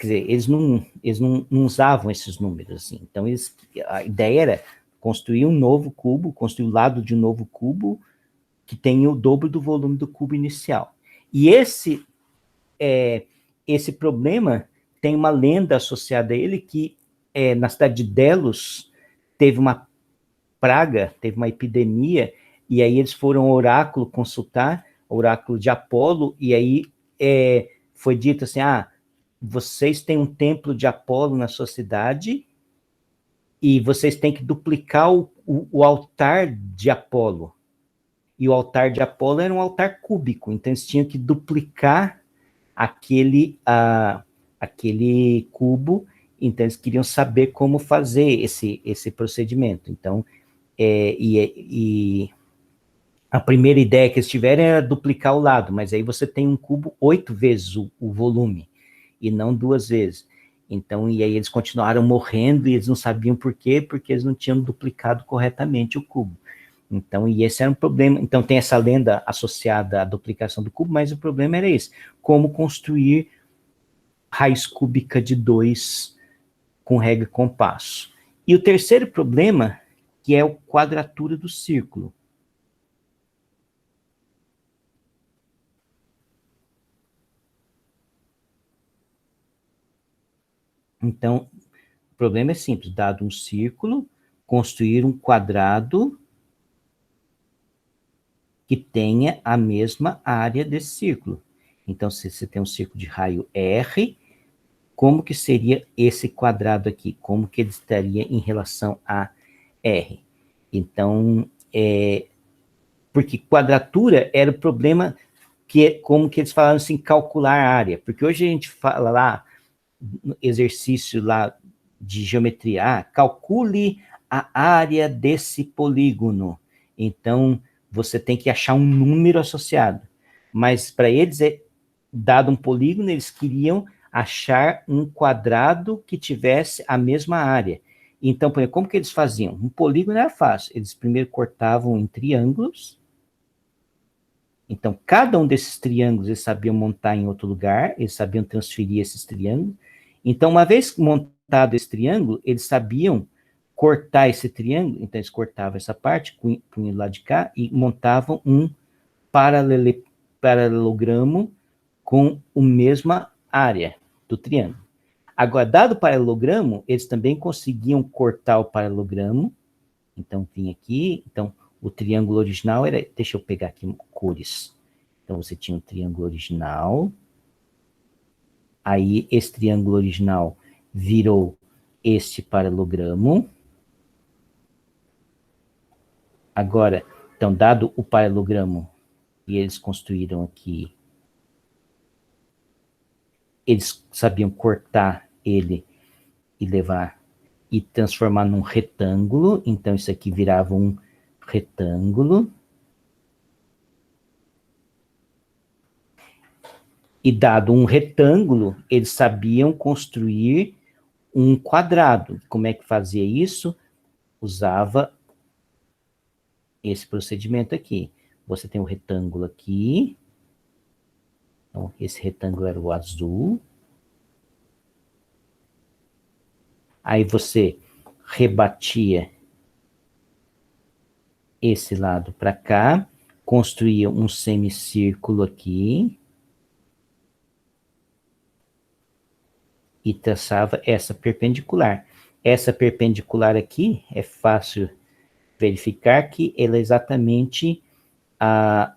dizer, eles não usavam esses números assim. Então, a ideia era construir um novo cubo, construir o lado de um novo cubo que tenha o dobro do volume do cubo inicial. E esse problema tem uma lenda associada a ele que na cidade de Delos teve uma praga, teve uma epidemia, e aí eles foram ao oráculo consultar, o oráculo de Apolo, e aí foi dito assim, vocês têm um templo de Apolo na sua cidade, e vocês têm que duplicar o altar de Apolo. E o altar de Apolo era um altar cúbico, então eles tinham que duplicar aquele cubo, então eles queriam saber como fazer esse procedimento. Então, a primeira ideia que eles tiveram era duplicar o lado, mas aí você tem um cubo 8 vezes o volume, e não 2 vezes. Então, e aí eles continuaram morrendo e eles não sabiam por quê, porque eles não tinham duplicado corretamente o cubo. Então, e esse era um problema. Então, tem essa lenda associada à duplicação do cubo, mas o problema era esse: como construir raiz cúbica de 2 com regra e compasso. E o terceiro problema, que é a quadratura do círculo. Então, o problema é simples: dado um círculo, construir um quadrado que tenha a mesma área desse círculo. Então, se você tem um círculo de raio R, como que seria esse quadrado aqui? Como que ele estaria em relação a R? Então, porque quadratura era o problema que, como que eles falaram assim, calcular a área. Porque hoje a gente fala lá, no exercício lá de geometria, calcule a área desse polígono. Então, você tem que achar um número associado. Mas para eles, dado um polígono, eles queriam achar um quadrado que tivesse a mesma área. Então, por exemplo, como que eles faziam? Um polígono era fácil. Eles primeiro cortavam em triângulos. Então, cada um desses triângulos eles sabiam montar em outro lugar, eles sabiam transferir esses triângulos. Então, uma vez montado esse triângulo, eles sabiam cortar esse triângulo. Então, eles cortavam essa parte, punham do lado de cá, e montavam um paralelogramo com a mesma área do triângulo. Agora, dado o paralelogramo, eles também conseguiam cortar o paralelogramo. Então, vinha aqui. Então, o triângulo original era... Deixa eu pegar aqui cores. Então, você tinha um triângulo original. Aí, esse triângulo original virou este paralelogramo. Agora, então, dado o paralelogramo, e eles construíram aqui, eles sabiam cortar ele e levar e transformar num retângulo. Então, isso aqui virava um retângulo. E dado um retângulo, eles sabiam construir um quadrado. Como é que fazia isso? Usava esse procedimento aqui. Você tem um retângulo aqui. Então, esse retângulo era o azul. Aí você rebatia esse lado para cá, construía um semicírculo aqui e traçava essa perpendicular. Essa perpendicular aqui é fácil verificar que ela é exatamente a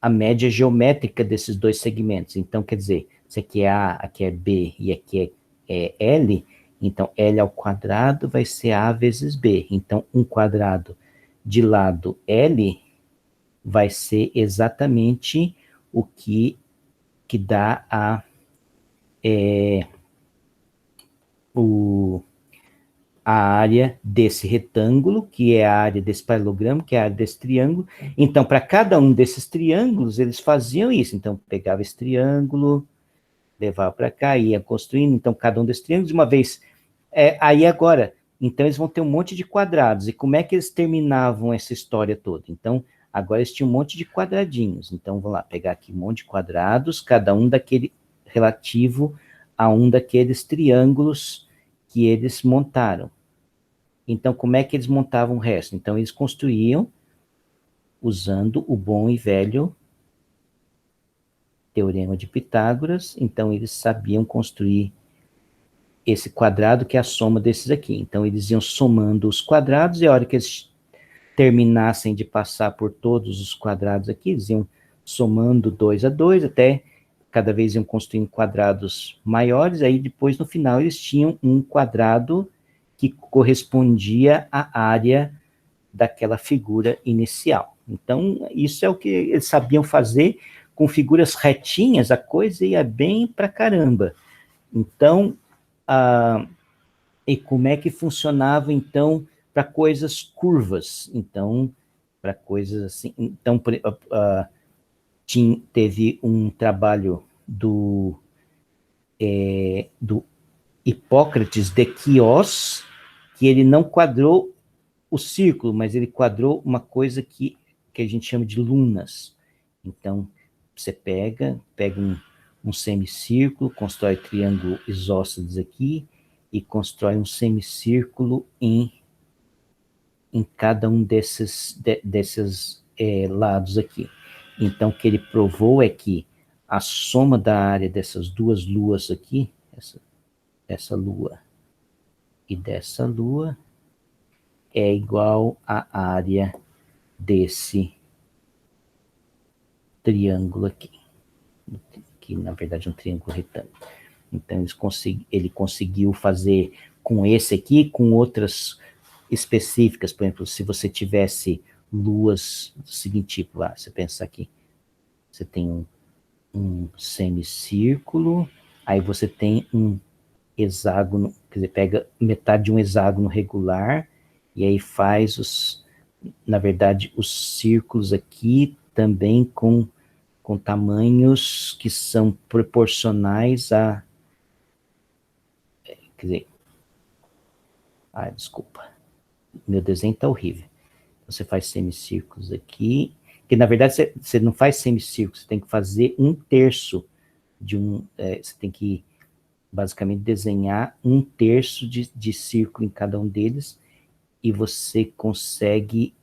média geométrica desses dois segmentos. Então, quer dizer, isso aqui é A, aqui é B e aqui é L, então L ao quadrado vai ser A vezes B. Então, um quadrado de lado L vai ser exatamente o que dá a área desse retângulo, que é a área desse paralelogramo, que é a área desse triângulo. Então, para cada um desses triângulos, eles faziam isso. Então, pegava esse triângulo, levava para cá, ia construindo. Então, cada um desses triângulos, de uma vez. Aí agora, então eles vão ter um monte de quadrados. E como é que eles terminavam essa história toda? Então, agora eles tinham um monte de quadradinhos. Então, vamos lá, pegar aqui um monte de quadrados, cada um daquele relativo a um daqueles triângulos que eles montaram. Então, como é que eles montavam o resto? Então, eles construíam usando o bom e velho Teorema de Pitágoras. Então, eles sabiam construir esse quadrado que é a soma desses aqui. Então, eles iam somando os quadrados e a hora que eles terminassem de passar por todos os quadrados aqui, eles iam somando 2 a 2, até cada vez iam construindo quadrados maiores, aí depois, no final, eles tinham um quadrado que correspondia à área daquela figura inicial. Então, isso é o que eles sabiam fazer com figuras retinhas, a coisa ia bem pra caramba. Então, e como é que funcionava, então, para coisas curvas? Então, para coisas assim... Então, teve um trabalho do Hipócrates de Quios, que ele não quadrou o círculo, mas ele quadrou uma coisa que a gente chama de lunas. Então, você pega um semicírculo, constrói triângulo isósceles aqui, e constrói um semicírculo em cada um desses lados aqui. Então, o que ele provou é que a soma da área dessas duas luas aqui, essa lua e dessa lua, é igual à área desse triângulo aqui, que na verdade é um triângulo retângulo. Então, ele conseguiu fazer com esse aqui, com outras específicas. Por exemplo, se você tivesse luas do seguinte tipo, você pensa aqui, você tem um semicírculo, aí você tem um hexágono, quer dizer, pega metade de um hexágono regular, e aí faz na verdade, os círculos aqui também com tamanhos que são proporcionais a, quer dizer, desculpa, meu desenho está horrível. Você faz semicírculos aqui, que na verdade você não faz semicírculos, você tem que fazer 1/3 de você tem que basicamente desenhar 1/3 de círculo em cada um deles, e você consegue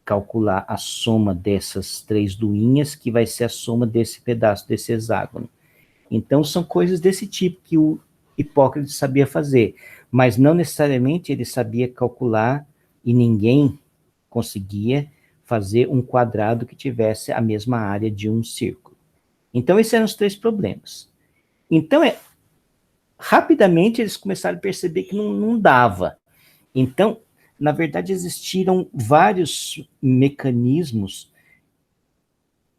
calcular a soma dessas 3 duinhas, que vai ser a soma desse pedaço, desse hexágono. Então, são coisas desse tipo que o Hipócrates sabia fazer, mas não necessariamente ele sabia calcular, e ninguém conseguia fazer um quadrado que tivesse a mesma área de um círculo. Então, esses eram os 3 problemas. Então, rapidamente eles começaram a perceber que não dava. Então, na verdade, existiram vários mecanismos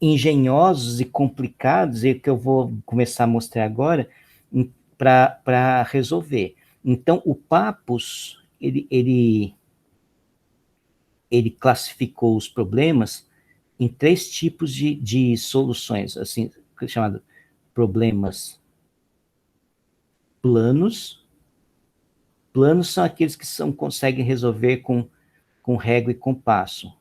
engenhosos e complicados, e que eu vou começar a mostrar agora, para resolver. Então, o Pappus, ele classificou os problemas em 3 tipos de soluções, assim, chamado problemas planos. Planos são aqueles que conseguem resolver com régua e compasso.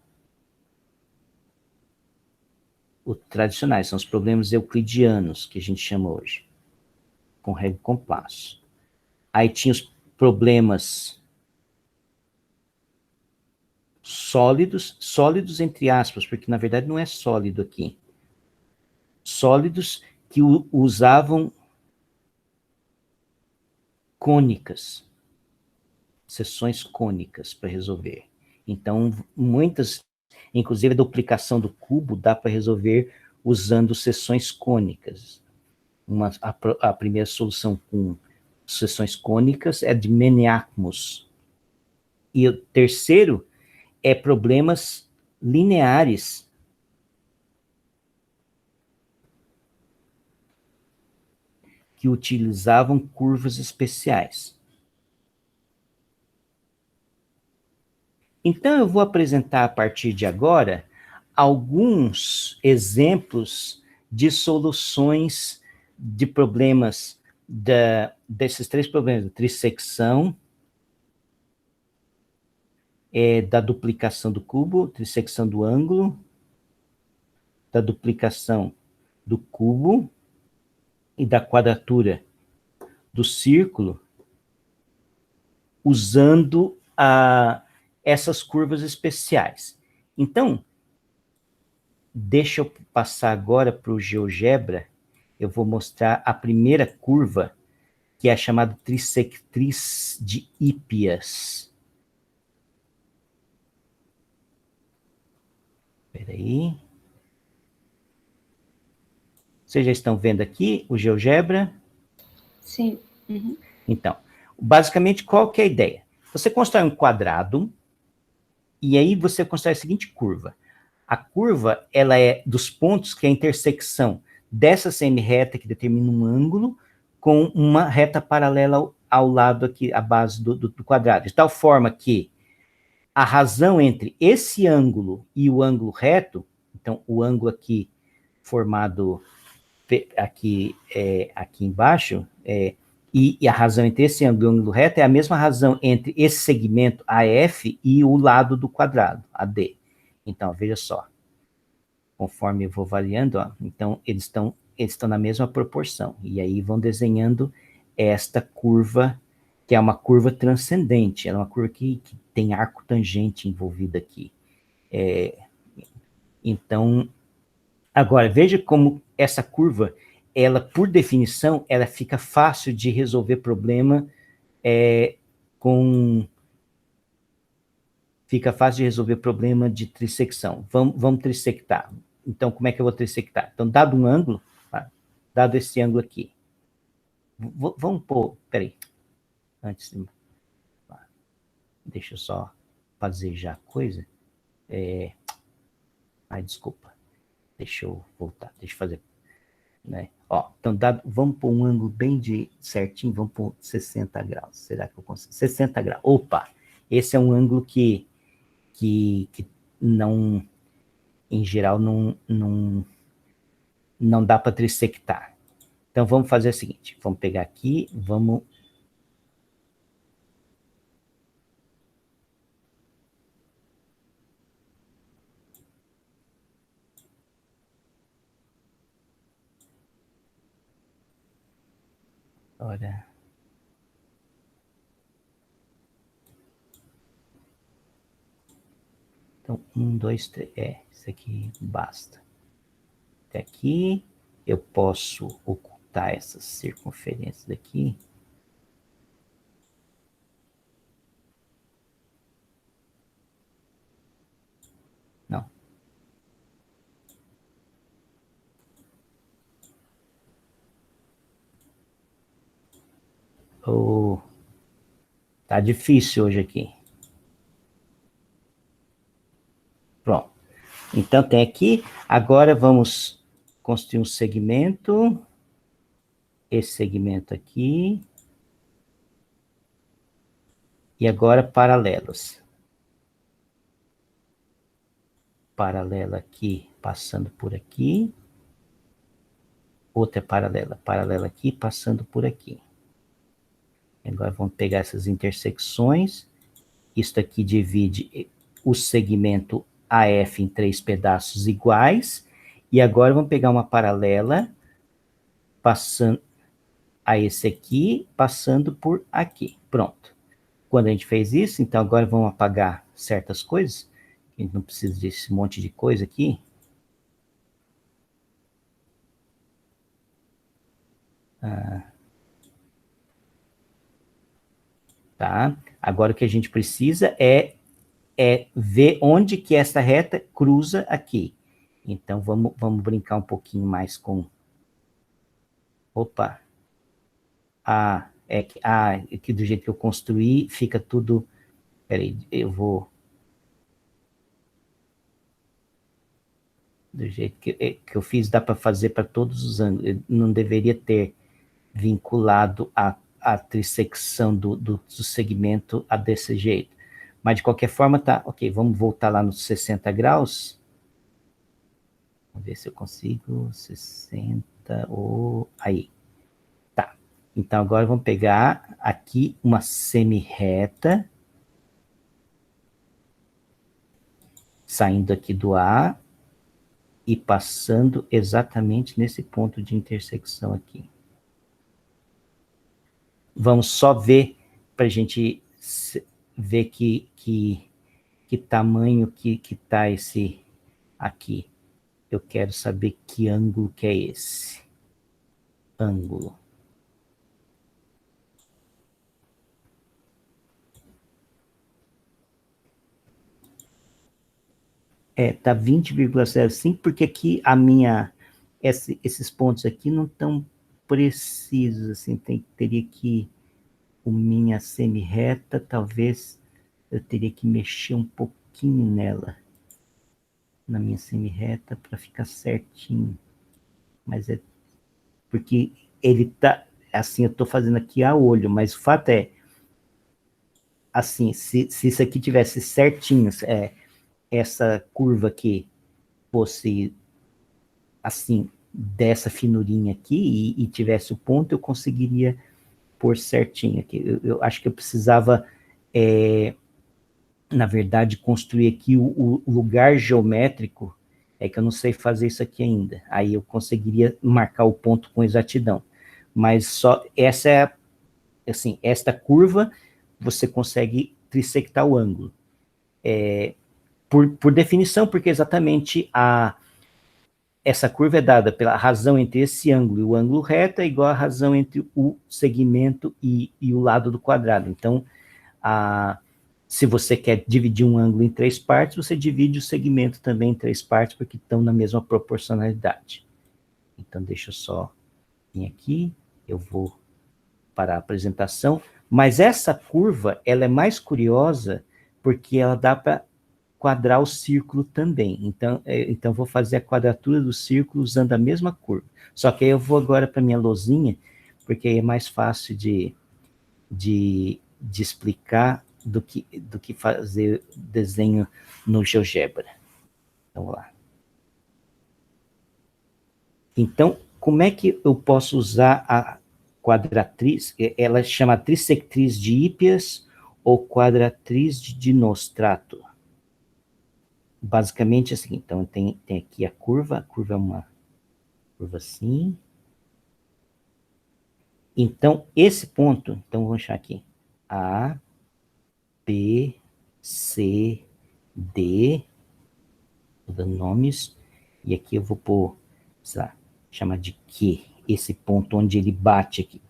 Os tradicionais são os problemas euclidianos, que a gente chama hoje, com régua e compasso. Aí tinha os problemas sólidos entre aspas, porque na verdade não é sólido aqui. Sólidos que usavam cônicas, seções cônicas para resolver. Então, inclusive a duplicação do cubo dá para resolver usando seções cônicas. A primeira solução com seções cônicas é de Meniacmus. E o terceiro é problemas lineares, que utilizavam curvas especiais. Então, eu vou apresentar a partir de agora alguns exemplos de soluções de problemas desses 3 problemas: da trissecção, da duplicação do cubo, trissecção do ângulo, da duplicação do cubo e da quadratura do círculo, usando essas curvas especiais. Então, deixa eu passar agora para o GeoGebra. Eu vou mostrar a primeira curva, que é a chamada trissectriz de Hípias. Espera aí. Vocês já estão vendo aqui o GeoGebra? Sim. Uhum. Então, basicamente, qual que é a ideia? Você constrói um quadrado, e aí você constrói a seguinte curva. A curva, ela é dos pontos que é a intersecção dessa semi-reta que determina um ângulo com uma reta paralela ao lado aqui, à base do quadrado, de tal forma que a razão entre esse ângulo e o ângulo reto, então o ângulo aqui formado aqui embaixo, E a razão entre esse ângulo e o ângulo reto é a mesma razão entre esse segmento AF e o lado do quadrado, AD. Então, veja só. Conforme eu vou variando, ó, então eles estão na mesma proporção. E aí vão desenhando esta curva, que é uma curva transcendente. Ela é uma curva que tem arco tangente envolvido aqui. Então, agora, veja como essa curva, ela, por definição, ela fica fácil de resolver problema Fica fácil de resolver problema de trissecção. Vamos trissectar. Então, como é que eu vou trissectar? Então, dado um ângulo, tá? Dado esse ângulo aqui. Vamos pôr, peraí. Antes de... Deixa eu só fazer já a coisa. Desculpa. Deixa eu voltar. Deixa eu fazer... Né? Ó, então, vamos pôr um ângulo bem certinho, vamos pôr 60 graus. Será que eu consigo? 60 graus. Opa! Esse é um ângulo que não, em geral, não dá para trissectar. Então, vamos fazer o seguinte, vamos pegar aqui, vamos... Olha... Então, 1, 2, 3, isso aqui basta. Até aqui, eu posso ocultar essas circunferências daqui. Não. Tá difícil hoje aqui. Pronto. Então, tem aqui. Agora, vamos construir um segmento. Esse segmento aqui. E agora, paralelos. Paralela aqui, passando por aqui. Outra paralela aqui, passando por aqui. Agora, vamos pegar essas intersecções. Isso aqui divide o segmento AF em 3 pedaços iguais. E agora, vamos pegar uma paralela, passando a esse aqui, passando por aqui. Pronto. Quando a gente fez isso, então agora vamos apagar certas coisas. A gente não precisa desse monte de coisa aqui. Tá? Agora o que a gente precisa é ver onde que essa reta cruza aqui. Então vamos brincar um pouquinho mais com... Opa! É que do jeito que eu construí, fica tudo... Peraí, eu vou... Do jeito que eu fiz, dá para fazer para todos os ângulos. Eu não deveria ter vinculado a trissecção do segmento a desse jeito. Mas, de qualquer forma, tá... Ok, vamos voltar lá nos 60 graus. Vamos ver se eu consigo. 60, aí. Tá. Então, agora vamos pegar aqui uma semi-reta. Saindo aqui do A. E passando exatamente nesse ponto de intersecção aqui. Vamos só ver, para a gente ver que tamanho que está esse aqui. Eu quero saber que ângulo que é esse. Ângulo. Tá 20,05, porque aqui esses pontos aqui não estão precisos, assim, teria que, minha semi-reta, talvez eu teria que mexer um pouquinho nela, na minha semi-reta, para ficar certinho. Mas porque ele tá, assim, eu estou fazendo aqui a olho, mas o fato é, assim, se isso aqui tivesse certinho, essa curva aqui fosse, assim, dessa finurinha aqui, e tivesse o ponto, eu conseguiria pôr certinho aqui. Eu acho que eu precisava, na verdade, construir aqui o lugar geométrico, é que eu não sei fazer isso aqui ainda. Aí eu conseguiria marcar o ponto com exatidão. Mas só essa é, assim, esta curva, você consegue trissectar o ângulo. Por definição, porque exatamente essa curva é dada pela razão entre esse ângulo e o ângulo reto é igual à razão entre o segmento e o lado do quadrado. Então, se você quer dividir um ângulo em 3 partes, você divide o segmento também em 3 partes, porque estão na mesma proporcionalidade. Então, deixa eu só vir aqui, eu vou parar a apresentação, mas essa curva, ela é mais curiosa, porque ela dá para quadrar o círculo também. Então vou fazer a quadratura do círculo usando a mesma curva. Só que aí eu vou agora para minha lousinha, porque aí é mais fácil de explicar do que fazer desenho no GeoGebra. Então, vamos lá. Então, como é que eu posso usar a quadratriz? Ela chama trissectriz de Hípias ou quadratriz de Dinostrato. Basicamente assim, então tem aqui a curva é uma curva assim. Então, esse ponto, então vamos achar aqui, A, B, C, D, vou dando nomes, e aqui eu vou pôr, sei lá, chamar de Q, esse ponto onde ele bate aqui,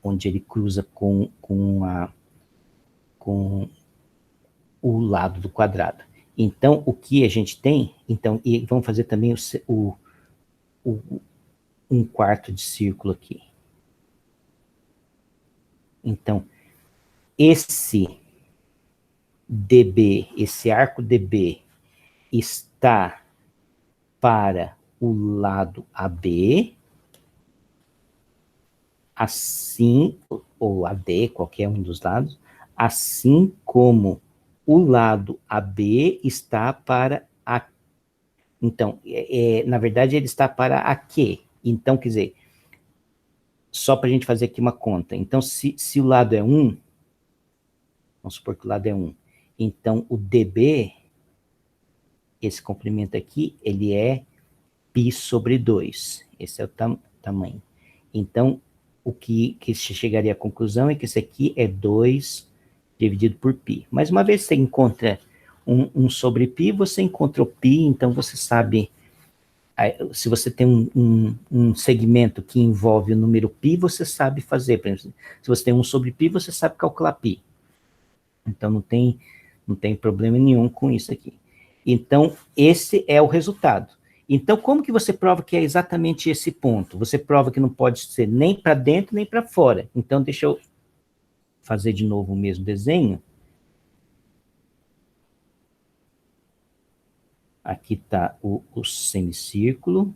onde ele cruza com o lado do quadrado. Então, o que a gente tem, então, e vamos fazer também um quarto de círculo aqui. Então, esse DB, esse arco DB, está para o lado AB, assim, ou AD, qualquer um dos lados, assim como o lado AB está para a... Então, na verdade, ele está para a Q. Então, quer dizer, só para a gente fazer aqui uma conta. Então, se o lado é 1, vamos supor que o lado é 1, então o DB, esse comprimento aqui, ele é π sobre 2. Esse é o tamanho. Então, o que se chegaria à conclusão é que esse aqui é 2 dividido por π. Mas uma vez que você encontra 1 sobre π, você encontra o π, então você sabe... Se você tem um segmento que envolve o número π, você sabe fazer. Por exemplo, se você tem 1 sobre π, você sabe calcular π. Então, não tem problema nenhum com isso aqui. Então, esse é o resultado. Então, como que você prova que é exatamente esse ponto? Você prova que não pode ser nem para dentro, nem para fora. Então, deixa eu fazer de novo o mesmo desenho. Aqui está o semicírculo,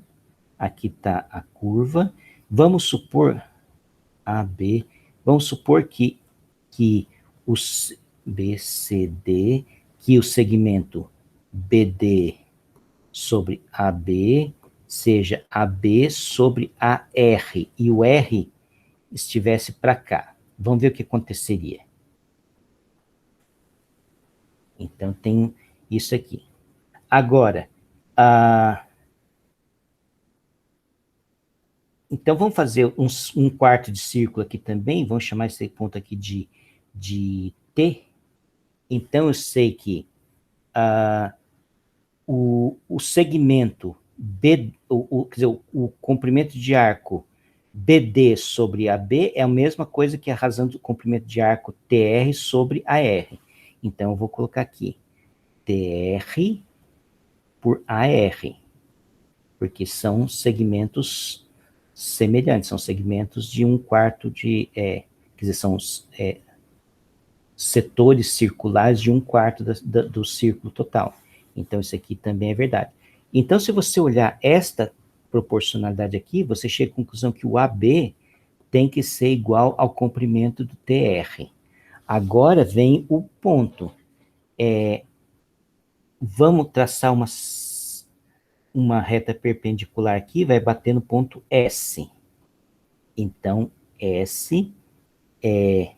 aqui está a curva. Vamos supor, AB, vamos supor que o BCD, que o segmento BD sobre AB seja AB sobre AR, e o R estivesse para cá. Vamos ver o que aconteceria. Então, tem isso aqui. Agora, então vamos fazer um quarto de círculo aqui também, vamos chamar esse ponto aqui de T. Então, eu sei que o segmento, quer dizer, o comprimento de arco BD sobre AB é a mesma coisa que a razão do comprimento de arco TR sobre AR. Então, eu vou colocar aqui TR por AR, porque são segmentos semelhantes, são segmentos de 1/4 quer dizer, são setores circulares de 1/4 do círculo total. Então, isso aqui também é verdade. Então, se você olhar esta proporcionalidade aqui, você chega à conclusão que o AB tem que ser igual ao comprimento do TR. Agora vem o ponto. Vamos traçar uma reta perpendicular aqui, vai bater no ponto S. Então, S é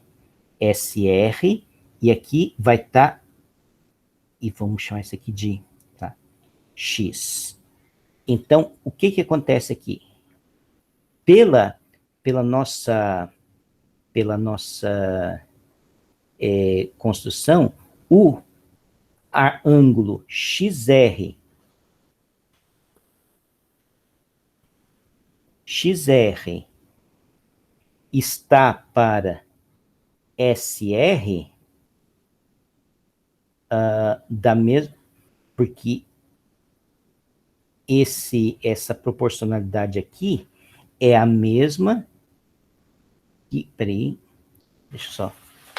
SR, e aqui vai estar, e vamos chamar isso aqui de X. Então, o que acontece aqui? Pela nossa construção, o ângulo XR está para SR, da mesma, porque essa proporcionalidade aqui é a mesma que, peraí, deixa eu só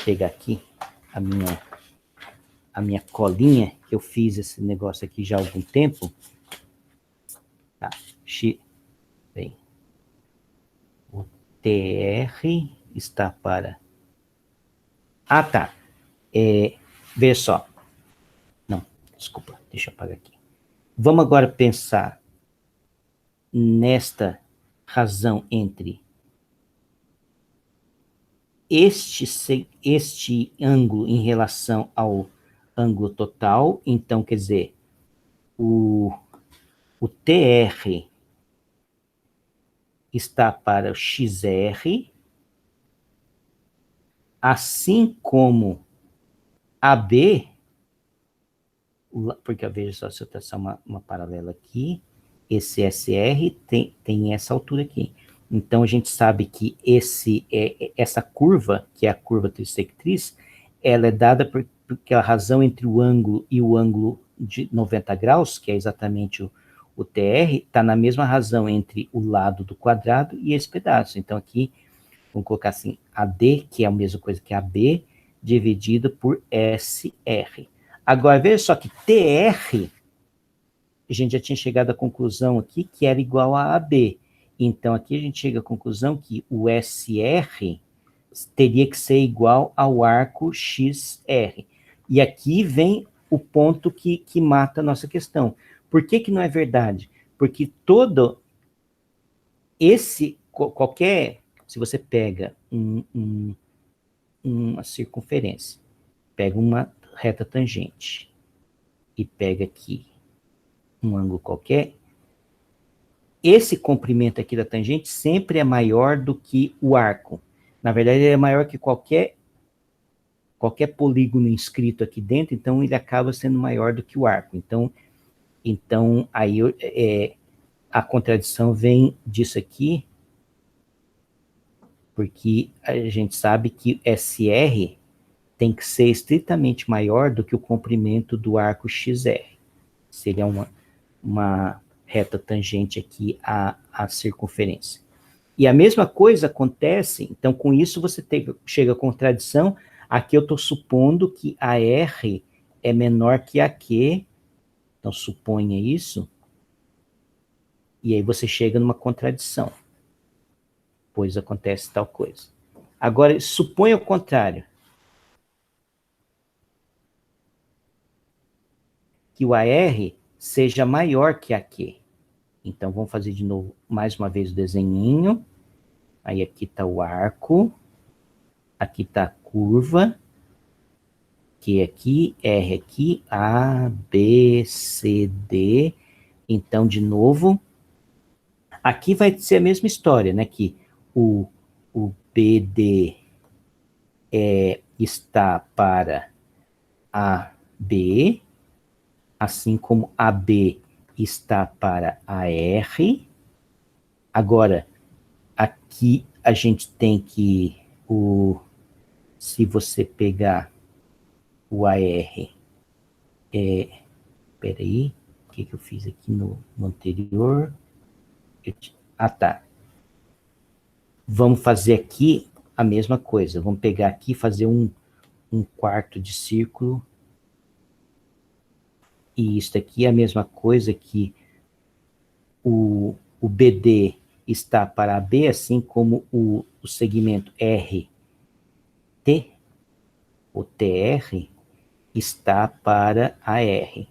pegar aqui a minha colinha, que eu fiz esse negócio aqui já há algum tempo. Tá, bem, o TR está para... Ah, tá. Veja só. Não, desculpa, deixa eu apagar aqui. Vamos agora pensar nesta razão entre este ângulo em relação ao ângulo total. Então, quer dizer, o TR está para o XR, assim como AB, porque veja só, se eu traçar uma paralela aqui, esse SR tem essa altura aqui. Então, a gente sabe que essa curva, que é a curva trissectriz, ela é dada por aquela razão entre o ângulo e o ângulo de 90 graus, que é exatamente o TR, está na mesma razão entre o lado do quadrado e esse pedaço. Então, aqui, vamos colocar assim, AD, que é a mesma coisa que AB, dividido por SR. Agora, veja só que TR, a gente já tinha chegado à conclusão aqui que era igual a AB. Então, aqui a gente chega à conclusão que o SR teria que ser igual ao arco XR. E aqui vem o ponto que mata a nossa questão. Por que não é verdade? Porque todo qualquer, se você pega uma circunferência, pega uma reta tangente e pega aqui um ângulo qualquer, esse comprimento aqui da tangente sempre é maior do que o arco. Na verdade, ele é maior que qualquer polígono inscrito aqui dentro, então ele acaba sendo maior do que o arco. Então aí a contradição vem disso aqui, porque a gente sabe que SR tem que ser estritamente maior do que o comprimento do arco XR. Seria uma reta tangente aqui à circunferência. E a mesma coisa acontece, então com isso você chega à contradição. Aqui eu estou supondo que a R é menor que a Q, então suponha isso, e aí você chega numa contradição, pois acontece tal coisa. Agora, suponha o contrário, que o AR seja maior que a Q. Então, vamos fazer de novo, mais uma vez, o desenhinho. Aí aqui está o arco, aqui está a curva, Q aqui, R aqui, A, B, C, D. Então, de novo, aqui vai ser a mesma história, né? Que o BD está para AB, assim como AB está para AR. Agora, aqui a gente tem que, se você pegar o AR, peraí, o que eu fiz aqui no anterior? Tá. Vamos fazer aqui a mesma coisa. Vamos pegar aqui e fazer um quarto de círculo. E isso aqui é a mesma coisa que o BD está para AB, assim como o segmento RT, o TR, está para AR.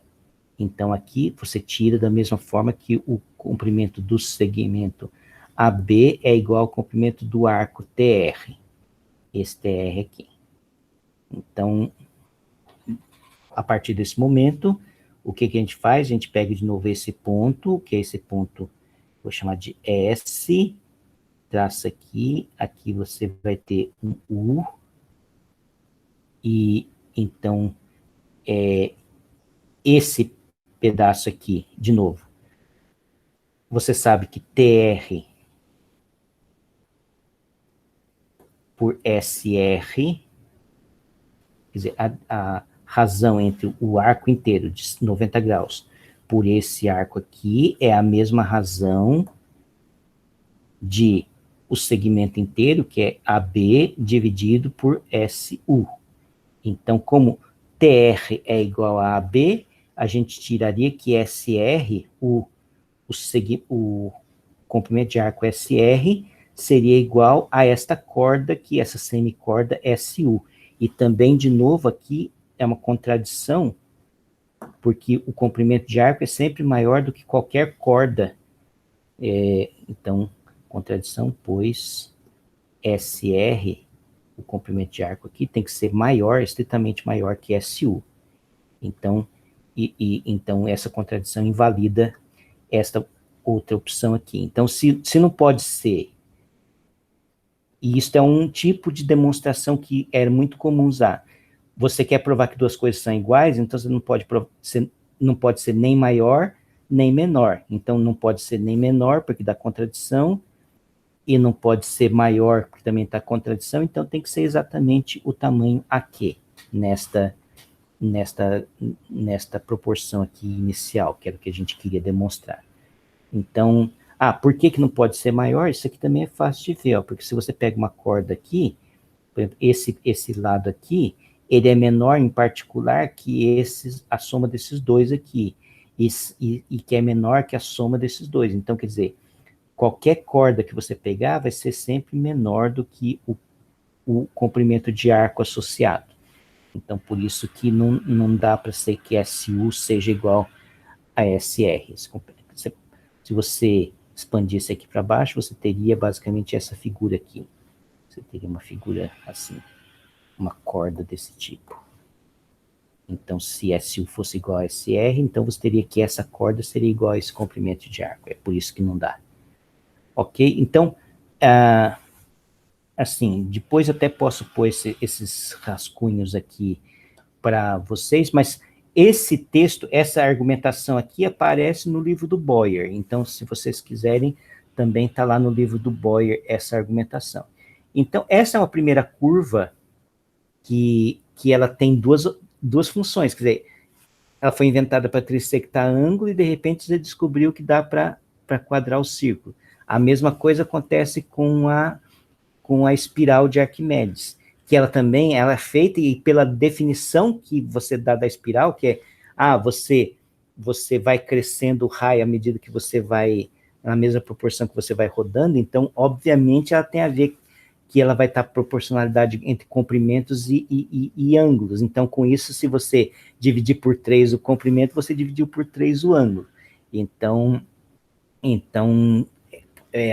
Então, aqui você tira da mesma forma que o comprimento do segmento AB é igual ao comprimento do arco TR. Esse TR aqui. Então, a partir desse momento, o que a gente faz? A gente pega de novo esse ponto, que é esse ponto, vou chamar de S, traça aqui, aqui você vai ter um U, e então, esse pedaço aqui, de novo, você sabe que TR por SR, quer dizer, a razão entre o arco inteiro de 90 graus por esse arco aqui é a mesma razão de o segmento inteiro, que é AB, dividido por SU. Então, como TR é igual a AB, a gente tiraria que SR, o comprimento de arco SR, seria igual a esta corda aqui, essa semicorda SU. E também, de novo, aqui é uma contradição, porque o comprimento de arco é sempre maior do que qualquer corda. Então, contradição, pois SR, o comprimento de arco aqui, tem que ser maior, estritamente maior que SU. Então, então essa contradição invalida esta outra opção aqui. Então, se não pode ser, e isso é um tipo de demonstração que era muito comum usar, você quer provar que duas coisas são iguais, então você não pode ser nem maior, nem menor. Então, não pode ser nem menor, porque dá contradição, e não pode ser maior, porque também está contradição, então tem que ser exatamente o tamanho aqui, nesta proporção aqui inicial, que era o que a gente queria demonstrar. Então, por que não pode ser maior? Isso aqui também é fácil de ver, ó, porque se você pega uma corda aqui, por exemplo, esse lado aqui, ele é menor em particular que a soma desses dois aqui, e que é menor que a soma desses dois. Então, quer dizer, qualquer corda que você pegar vai ser sempre menor do que o comprimento de arco associado. Então, por isso que não dá para ser que SU seja igual a SR. Se você expandir isso aqui para baixo, você teria basicamente essa figura aqui. Você teria uma figura assim, uma corda desse tipo. Então, se SU fosse igual a SR, então você teria que essa corda seria igual a esse comprimento de arco. É por isso que não dá. Ok? Então, assim, depois até posso pôr esses rascunhos aqui para vocês, mas esse texto, essa argumentação aqui aparece no livro do Boyer. Então, se vocês quiserem, também está lá no livro do Boyer essa argumentação. Então, essa é uma primeira curva que ela tem duas funções. Quer dizer, ela foi inventada para trissectar ângulo e, de repente, você descobriu que dá para quadrar o círculo. A mesma coisa acontece com a espiral de Arquimedes, que ela também é feita, e pela definição que você dá da espiral, que é, você vai crescendo o raio à medida que você vai, na mesma proporção que você vai rodando, então, obviamente, ela tem a ver que ela vai estar proporcionalidade entre comprimentos e ângulos. Então, com isso, se você dividir por 3 o comprimento, você dividiu por 3 o ângulo. Então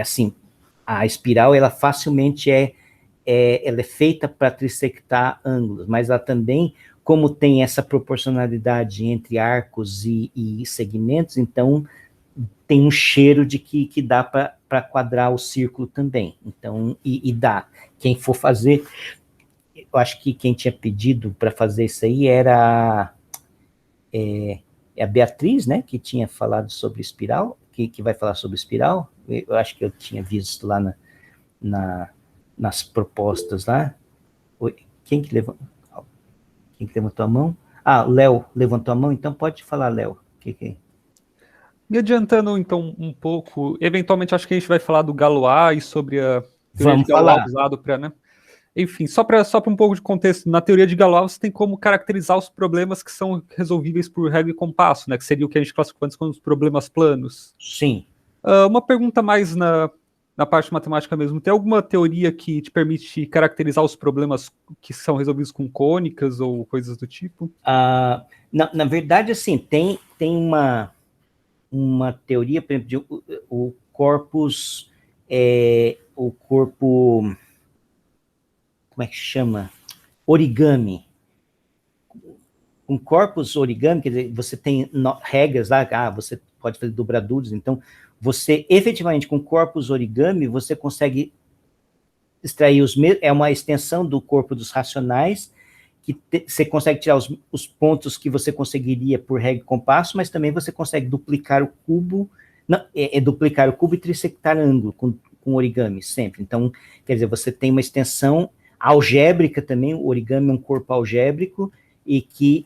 assim, a espiral, ela facilmente ela é feita para trissectar ângulos, mas ela também, como tem essa proporcionalidade entre arcos e segmentos, então tem um cheiro de que dá para quadrar o círculo também. Então, e dá. Quem for fazer, eu acho que quem tinha pedido para fazer isso aí era a Beatriz, né, que tinha falado sobre espiral, que vai falar sobre espiral. Eu acho que eu tinha visto lá nas propostas lá. Quem que levantou a mão? Léo levantou a mão, então pode falar, Léo. Me adiantando, então, um pouco, eventualmente acho que a gente vai falar do Galois e sobre a teoria de Galois usado para, né? Enfim, só para um pouco de contexto, na teoria de Galois você tem como caracterizar os problemas que são resolvíveis por regra e compasso, né? Que seria o que a gente classifica como os problemas planos. Sim. Uma pergunta mais na na parte matemática mesmo, tem alguma teoria que te permite caracterizar os problemas que são resolvidos com cônicas ou coisas do tipo? Na verdade, assim, tem uma teoria, por exemplo, o corpus, o corpo, como é que chama? Origami. Um corpus origami, quer dizer, você tem regras lá, você pode fazer dobraduras, então você, efetivamente, com corpus origami, você consegue extrair é uma extensão do corpo dos racionais, que você consegue tirar os pontos que você conseguiria por regra e compasso, mas também você consegue duplicar o cubo, não, duplicar o cubo e trisectar ângulo com origami, sempre. Então, quer dizer, você tem uma extensão algébrica também, o origami é um corpo algébrico, e que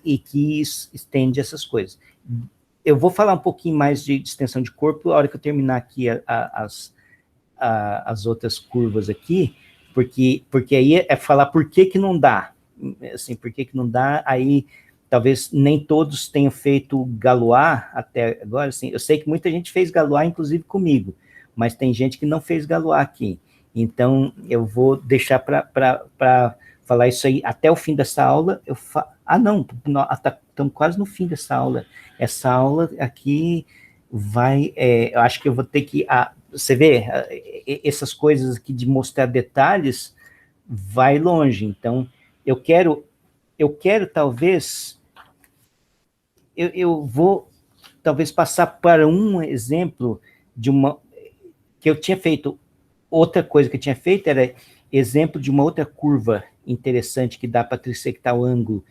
estende essas coisas. Eu vou falar um pouquinho mais de extensão de corpo a hora que eu terminar aqui as outras curvas aqui, porque aí é falar por que não dá. Assim, por que não dá, aí talvez nem todos tenham feito Galois até agora, assim, eu sei que muita gente fez Galois, inclusive comigo, mas tem gente que não fez Galois aqui, então eu vou deixar para falar isso aí até o fim dessa aula. Não, estamos quase no fim dessa aula. Essa aula aqui vai, eu acho que eu vou ter que, você vê, essas coisas aqui de mostrar detalhes, vai longe, então eu quero talvez, eu vou talvez passar para um exemplo de uma, que eu tinha feito, outra coisa que eu tinha feito era exemplo de uma outra curva interessante que dá para trisectar o ângulo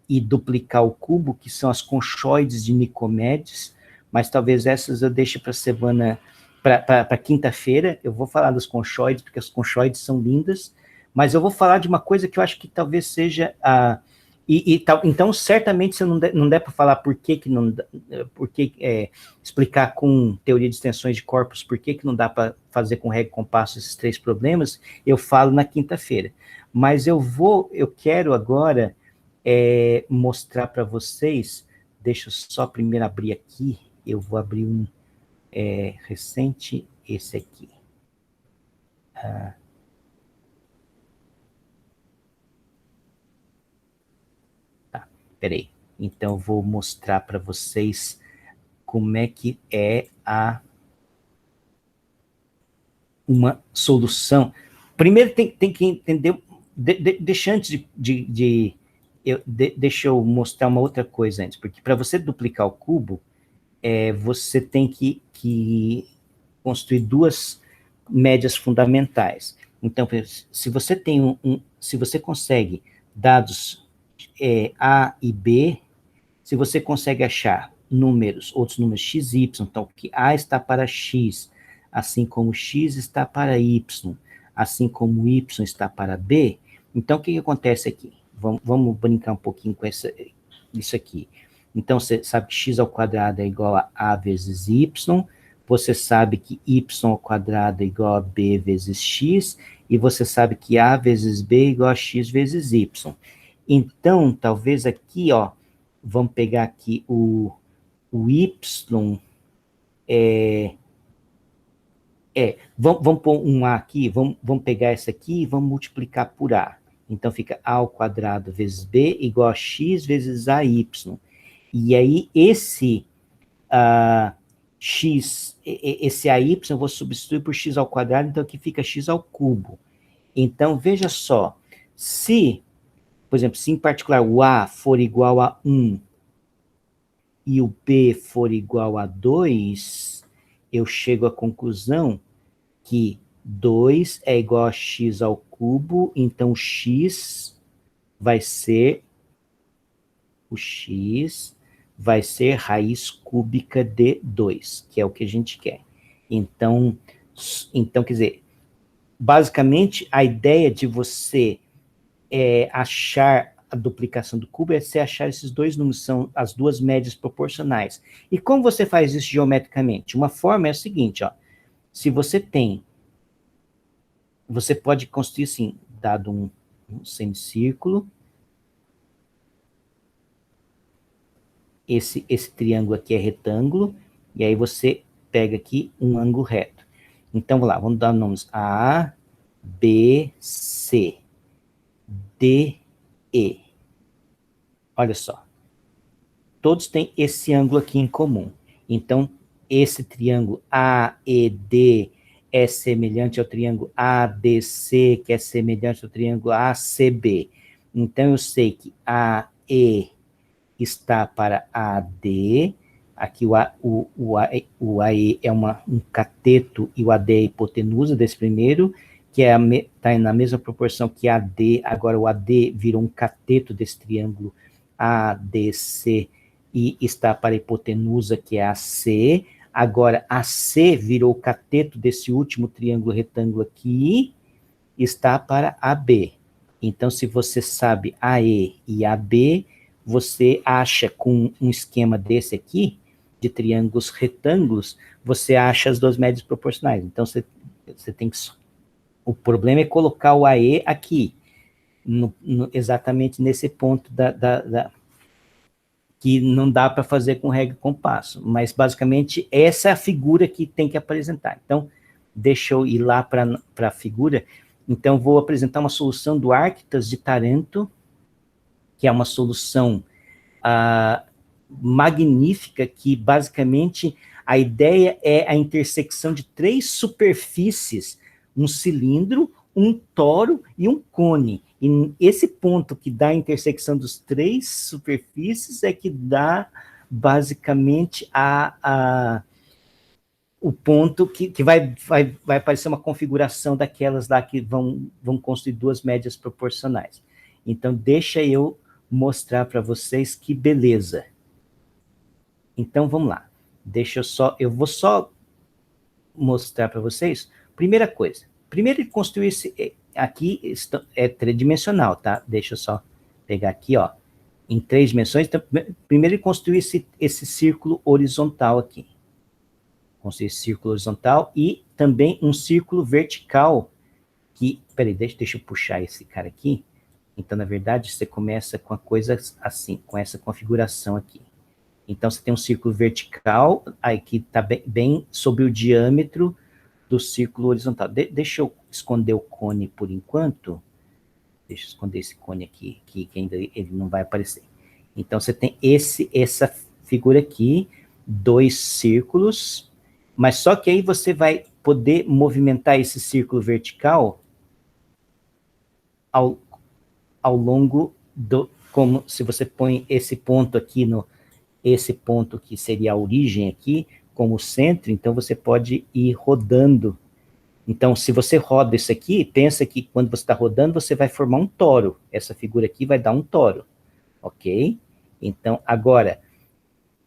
e duplicar o cubo, que são as conchoides de Nicomedes, mas talvez essas eu deixe para semana, para quinta-feira. Eu vou falar das conchoides, porque as conchoides são lindas, mas eu vou falar de uma coisa que eu acho que talvez seja então, certamente, se não der para falar por que não dá, explicar com teoria de extensões de corpos por que não dá para fazer com regra e compasso esses três problemas, eu falo na quinta-feira. Mas eu quero agora mostrar para vocês, deixa eu só primeiro abrir aqui, eu vou abrir um recente, esse aqui. Peraí, então eu vou mostrar para vocês como é que é uma solução. Primeiro tem que entender, deixa antes deixa eu mostrar uma outra coisa antes, porque para você duplicar o cubo, você tem que construir duas médias fundamentais. Então, se você tem se você consegue dados A e B, se você consegue achar outros números x, y, então que A está para x, assim como x está para y, assim como y está para b, então o que acontece aqui? Vamos brincar um pouquinho com isso aqui. Então, você sabe que x ao quadrado é igual a a vezes y, você sabe que y ao quadrado é igual a b vezes x, e você sabe que a vezes b é igual a x vezes y. Então, talvez aqui, vamos pegar aqui o y, vamos pôr um a aqui, vamos pegar essa aqui e vamos multiplicar por a. Então, fica a ao quadrado vezes b igual a x vezes ay. E aí, esse x, esse ay, eu vou substituir por x ao quadrado, então aqui fica x ao cubo. Então, veja só, por exemplo, se em particular o a for igual a 1 e o b for igual a 2, eu chego à conclusão que 2 é igual a x ao cubo, então x vai ser raiz cúbica de 2, que é o que a gente quer. Então, quer dizer, basicamente, a ideia de você achar a duplicação do cubo é você achar esses dois números, são as duas médias proporcionais. E como você faz isso geometricamente? Uma forma é a seguinte, se você pode construir assim, dado um semicírculo, esse triângulo aqui é retângulo, e aí você pega aqui um ângulo reto. Então, vamos lá, vamos dar nomes A, B, C, D, E. Olha só. Todos têm esse ângulo aqui em comum. Então, esse triângulo AED é semelhante ao triângulo ABC, que é semelhante ao triângulo ACB. Então, eu sei que AE está para AD, aqui o AE é um cateto e o AD é a hipotenusa desse primeiro, que está na mesma proporção que AD, agora o AD virou um cateto desse triângulo ADC, e está para a hipotenusa, que é a C. Agora, a C virou o cateto desse último triângulo retângulo aqui, está para a B. Então, se você sabe AE e AB, você acha com um esquema desse aqui, de triângulos retângulos, você acha as duas médias proporcionais. Então, você tem que... O problema é colocar o AE aqui, exatamente nesse ponto que não dá para fazer com regra e compasso, mas basicamente essa é a figura que tem que apresentar. Então, deixa eu ir lá para a figura. Então, vou apresentar uma solução do Arctas de Taranto, que é uma solução magnífica, que basicamente a ideia é a intersecção de 3 superfícies, um cilindro, um toro e um cone. E esse ponto que dá a intersecção dos 3 superfícies é que dá, basicamente, o ponto que vai aparecer uma configuração daquelas lá que vão construir 2 médias proporcionais. Então, deixa eu mostrar para vocês que beleza. Então, vamos lá. Eu vou só mostrar para vocês. Primeira coisa. Primeiro, ele construiu esse... Aqui é tridimensional, tá? Deixa eu só pegar aqui, ó. Em 3 dimensões. Então, primeiro, ele construiu esse círculo horizontal aqui. Construiu esse círculo horizontal e também um círculo vertical que... Peraí, deixa eu puxar esse cara aqui. Então, na verdade, você começa com a coisa assim, com essa configuração aqui. Então, você tem um círculo vertical, aí que está bem sobre o diâmetro do círculo horizontal. Deixa eu esconder o cone por enquanto. Deixa eu esconder esse cone aqui, que ainda ele não vai aparecer. Então, você tem essa figura aqui, 2 círculos, mas só que aí você vai poder movimentar esse círculo vertical ao longo como se você põe esse ponto aqui, esse ponto que seria a origem aqui, como centro, então você pode ir rodando. Então, se você roda isso aqui, pensa que quando você está rodando, você vai formar um toro. Essa figura aqui vai dar um toro, ok? Então, agora,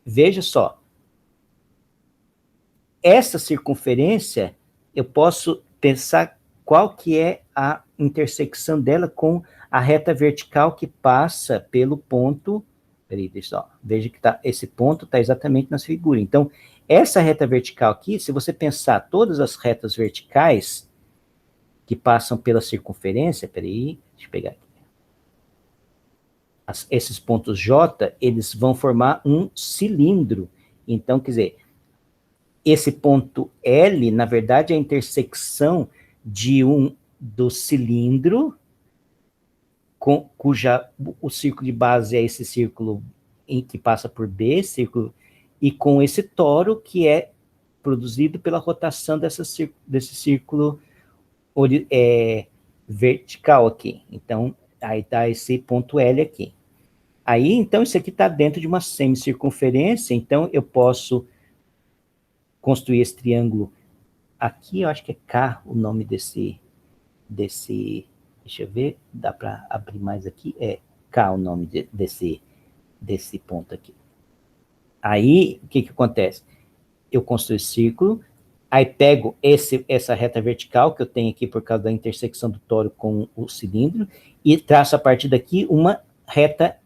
veja só. Essa circunferência, eu posso pensar qual que é a intersecção dela com a reta vertical que passa pelo ponto... Peraí, veja que esse ponto está exatamente nessa figura. Então, essa reta vertical aqui, se você pensar todas as retas verticais que passam pela circunferência, peraí, deixa eu pegar aqui. Esses pontos J, eles vão formar um cilindro. Então, quer dizer, esse ponto L, na verdade, é a intersecção do cilindro, o círculo de base é esse círculo que passa por B, e com esse toro que é produzido pela rotação desse círculo vertical aqui. Então, aí está esse ponto L aqui. Aí, então, isso aqui está dentro de uma semicircunferência, então eu posso construir esse triângulo aqui, eu acho que é K o nome desse deixa eu ver, dá para abrir mais aqui, é K o nome desse ponto aqui. Aí, o que acontece? Eu construo esse círculo, aí pego essa reta vertical que eu tenho aqui por causa da intersecção do toro com o cilindro, e traço a partir daqui uma reta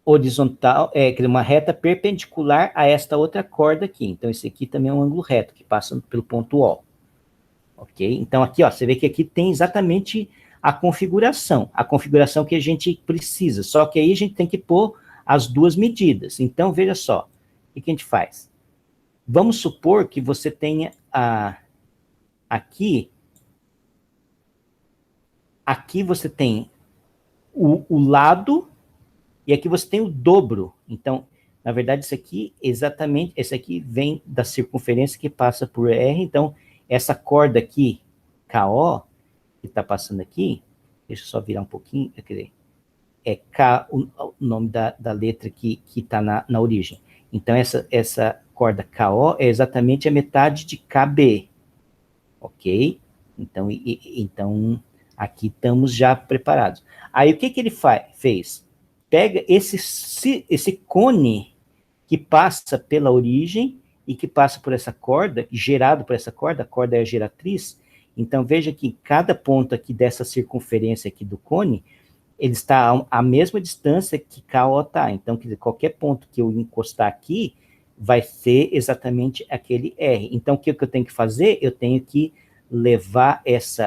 horizontal, uma reta perpendicular a esta outra corda aqui. Então, esse aqui também é um ângulo reto, que passa pelo ponto O. Ok? Então, aqui, ó, você vê que aqui tem exatamente a configuração que a gente precisa, só que aí a gente tem que pôr as 2 medidas. Então, veja só, o que a gente faz? Vamos supor que você tenha aqui você tem o lado, e aqui você tem o dobro. Então, na verdade, isso aqui, exatamente, esse aqui vem da circunferência que passa por R, então, essa corda aqui, KO, que está passando aqui, deixa eu só virar um pouquinho, quer dizer, é K, o nome da letra que está na origem. Então, essa corda KO é exatamente a metade de KB, ok? Então, então aqui estamos já preparados. Aí, o que ele fez? Pega esse cone que passa pela origem e que passa por essa corda, gerado por essa corda, a corda é a geratriz. Então, veja que cada ponto aqui dessa circunferência aqui do cone, ele está à mesma distância que KO está. Então, quer dizer, qualquer ponto que eu encostar aqui vai ser exatamente aquele R. Então, o que eu tenho que fazer? Eu tenho que levar esse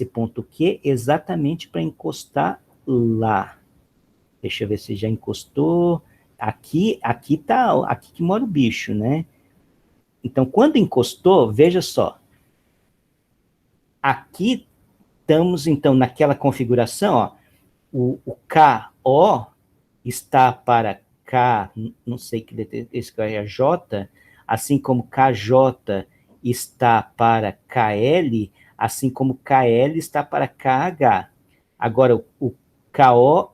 ponto Q exatamente para encostar lá. Deixa eu ver se já encostou. Aqui que mora o bicho, né? Então, quando encostou, veja só. Aqui estamos, então, naquela configuração, ó, o KO está para K, não sei que letra, esse é J, assim como KJ está para KL, assim como KL está para KH. Agora, o KO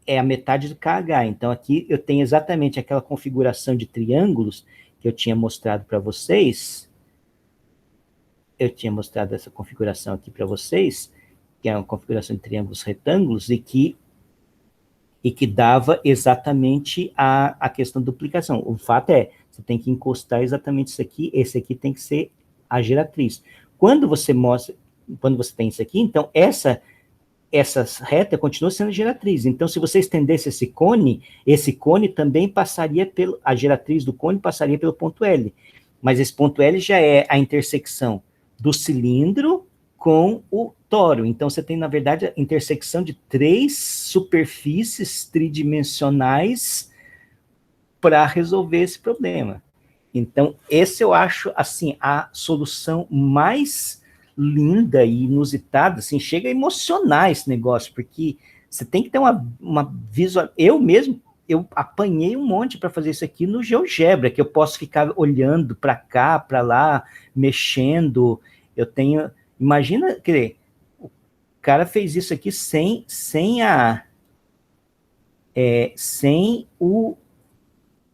é a metade do KH, então aqui eu tenho exatamente aquela configuração de triângulos que eu tinha mostrado para vocês. Eu tinha mostrado essa configuração aqui para vocês, que é uma configuração de triângulos retângulos, e que dava exatamente a questão da duplicação. O fato é, você tem que encostar exatamente isso aqui, esse aqui tem que ser a geratriz. Quando você tem isso aqui, então essa reta continua sendo geratriz. Então, se você estendesse esse cone também passaria a geratriz do cone passaria pelo ponto L. Mas esse ponto L já é a intersecção do cilindro com o tório. Então, você tem, na verdade, a intersecção de 3 superfícies tridimensionais para resolver esse problema. Então, esse eu acho, assim, a solução mais linda e inusitada, assim, chega a emocionar esse negócio, porque você tem que ter uma visual... Eu apanhei um monte para fazer isso aqui no GeoGebra, que eu posso ficar olhando para cá, para lá, mexendo. Eu tenho... Imagina, quer dizer, o cara fez isso aqui sem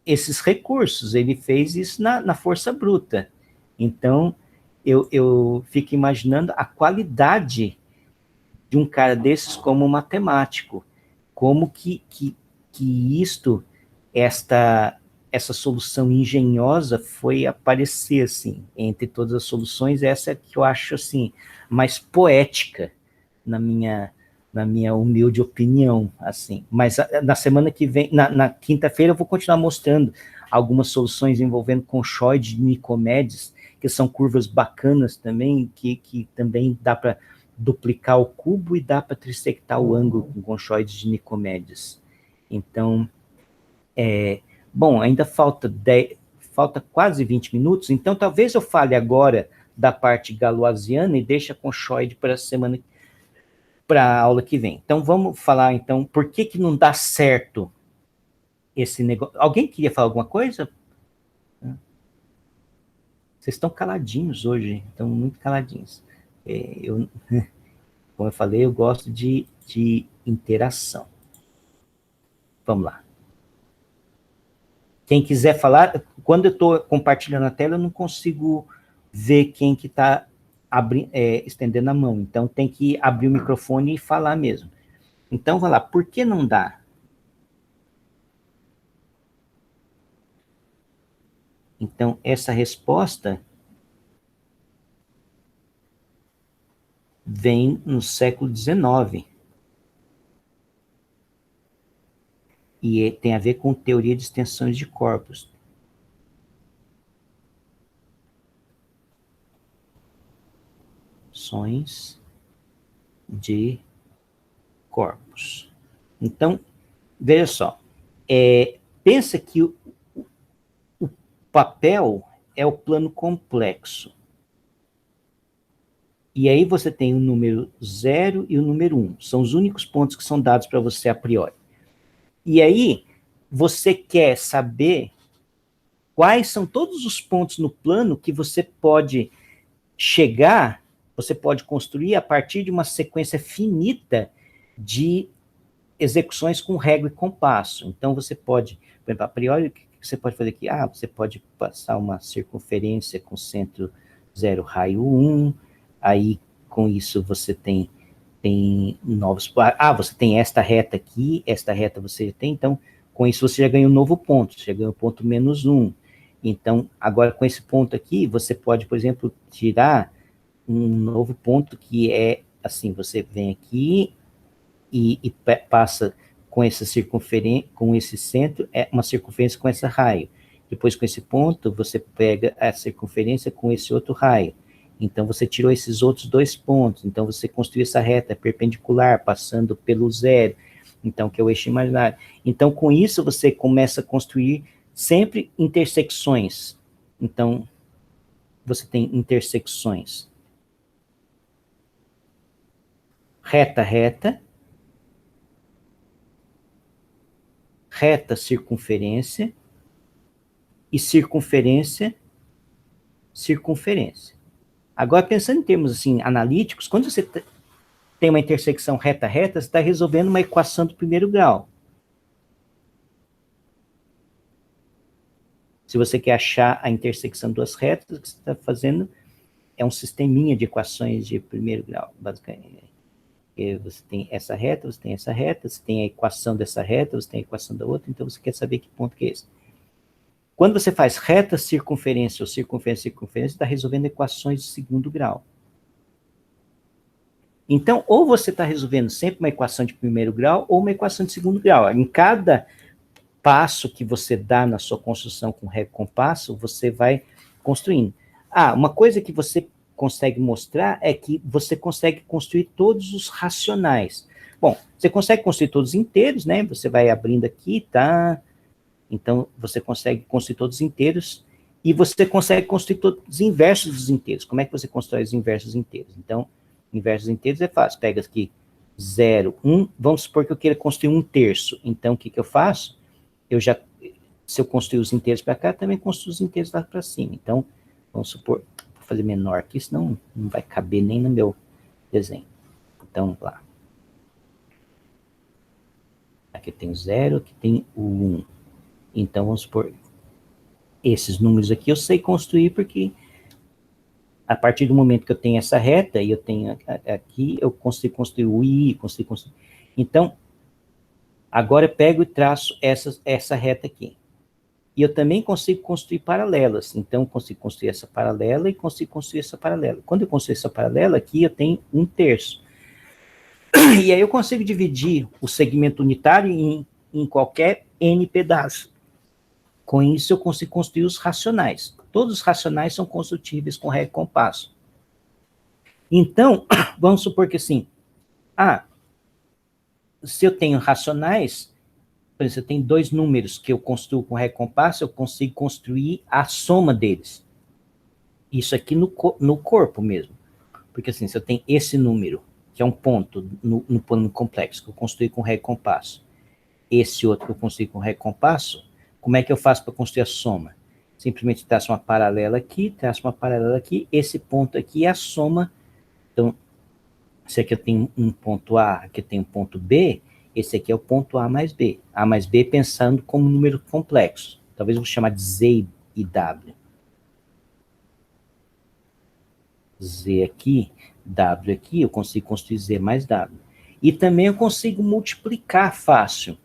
esses recursos, ele fez isso na força bruta. Então, eu fico imaginando a qualidade de um cara desses como matemático, como que essa solução engenhosa foi aparecer, assim, entre todas as soluções, essa que eu acho, assim, mais poética, na minha humilde opinião, assim. Mas na semana que vem, na quinta-feira, eu vou continuar mostrando algumas soluções envolvendo conchoide de Nicomedes, que são curvas bacanas também, que também dá para duplicar o cubo e dá para trissectar o ângulo com conchoides de Nicomedes. Então, bom, ainda falta quase 20 minutos, então talvez eu fale agora da parte galoisiana e deixe a conchoide para a aula que vem. Então, vamos falar, então, por que não dá certo esse negócio. Alguém queria falar alguma coisa? Vocês estão caladinhos hoje, estão muito caladinhos. Como eu falei, eu gosto de interação. Vamos lá. Quem quiser falar, quando eu estou compartilhando a tela, eu não consigo ver quem que está estendendo a mão. Então, tem que abrir o microfone e falar mesmo. Então, vai lá. Por que não dá? Então, essa resposta vem no século XIX. E tem a ver com teoria de extensões de corpos. Extensões de corpos. Então, veja só. Pensa que o papel é o plano complexo. E aí você tem o número 0 e o número 1. São os únicos pontos que são dados para você a priori. E aí, você quer saber quais são todos os pontos no plano que você pode chegar, você pode construir a partir de uma sequência finita de execuções com régua e compasso. Então, você pode, por exemplo, a priori, o que você pode fazer aqui? Você pode passar uma circunferência com centro 0, raio 1, aí, com isso, você tem novos... você tem esta reta aqui, esta reta você tem, então, com isso você já ganha um novo ponto, você já ganha o ponto menos 1. Então, agora, com esse ponto aqui, você pode, por exemplo, tirar um novo ponto que é, assim, você vem aqui e passa com essa circunferência, com esse centro, é uma circunferência com essa raio. Depois, com esse ponto, você pega a circunferência com esse outro raio. Então, você tirou esses outros 2 pontos. Então, você construiu essa reta perpendicular, passando pelo 0. Então, que é o eixo imaginário. Então, com isso, você começa a construir sempre intersecções. Então, você tem intersecções. Reta, reta. Reta, circunferência. E circunferência, circunferência. Agora, pensando em termos assim, analíticos, quando você tem uma intersecção reta-reta, você está resolvendo uma equação do primeiro grau. Se você quer achar a intersecção de duas retas, o que você está fazendo é um sisteminha de equações de primeiro grau, basicamente. Você tem essa reta, você tem essa reta, você tem a equação dessa reta, você tem a equação da outra, então você quer saber que ponto que é esse. Quando você faz reta, circunferência ou circunferência, circunferência, está resolvendo equações de segundo grau. Então, ou você está resolvendo sempre uma equação de primeiro grau ou uma equação de segundo grau. Em cada passo que você dá na sua construção com régua e compasso, você vai construindo. Uma coisa que você consegue mostrar é que você consegue construir todos os racionais. Bom, você consegue construir todos os inteiros, né? Você vai abrindo aqui, tá? Então, você consegue construir todos os inteiros e você consegue construir todos os inversos dos inteiros. Como é que você constrói os inversos inteiros? Então, inversos inteiros é fácil. Pega aqui 0, 1, vamos supor que eu queira construir 1/3. Então, o que eu faço? Se eu construir os inteiros para cá, também construo os inteiros lá para cima. Então, vamos supor, vou fazer menor aqui, senão não vai caber nem no meu desenho. Então, lá. Aqui tem o 0, aqui tem o 1. Então, vamos supor, esses números aqui eu sei construir porque a partir do momento que eu tenho essa reta, e eu tenho aqui, eu consigo construir o I, consigo construir... Então, agora eu pego e traço essa reta aqui. E eu também consigo construir paralelas. Então, eu consigo construir essa paralela e consigo construir essa paralela. Quando eu construir essa paralela, aqui eu tenho 1/3. E aí eu consigo dividir o segmento unitário em qualquer N pedaço. Com isso, eu consigo construir os racionais. Todos os racionais são construtíveis com régua e compasso. Então, vamos supor que assim, se eu tenho racionais, por exemplo, eu tenho 2 números que eu construo com régua e compasso, eu consigo construir a soma deles. Isso aqui no corpo mesmo. Porque assim, se eu tenho esse número, que é um ponto no plano complexo, que eu construí com régua e compasso, esse outro que eu construí com régua e compasso, como é que eu faço para construir a soma? Simplesmente traço uma paralela aqui, esse ponto aqui é a soma. Então, se aqui eu tenho um ponto A, aqui eu tenho um ponto B, esse aqui é o ponto A mais B. A mais B pensando como número complexo. Talvez eu vou chamar de Z e W. Z aqui, W aqui, eu consigo construir Z mais W. E também eu consigo multiplicar fácil.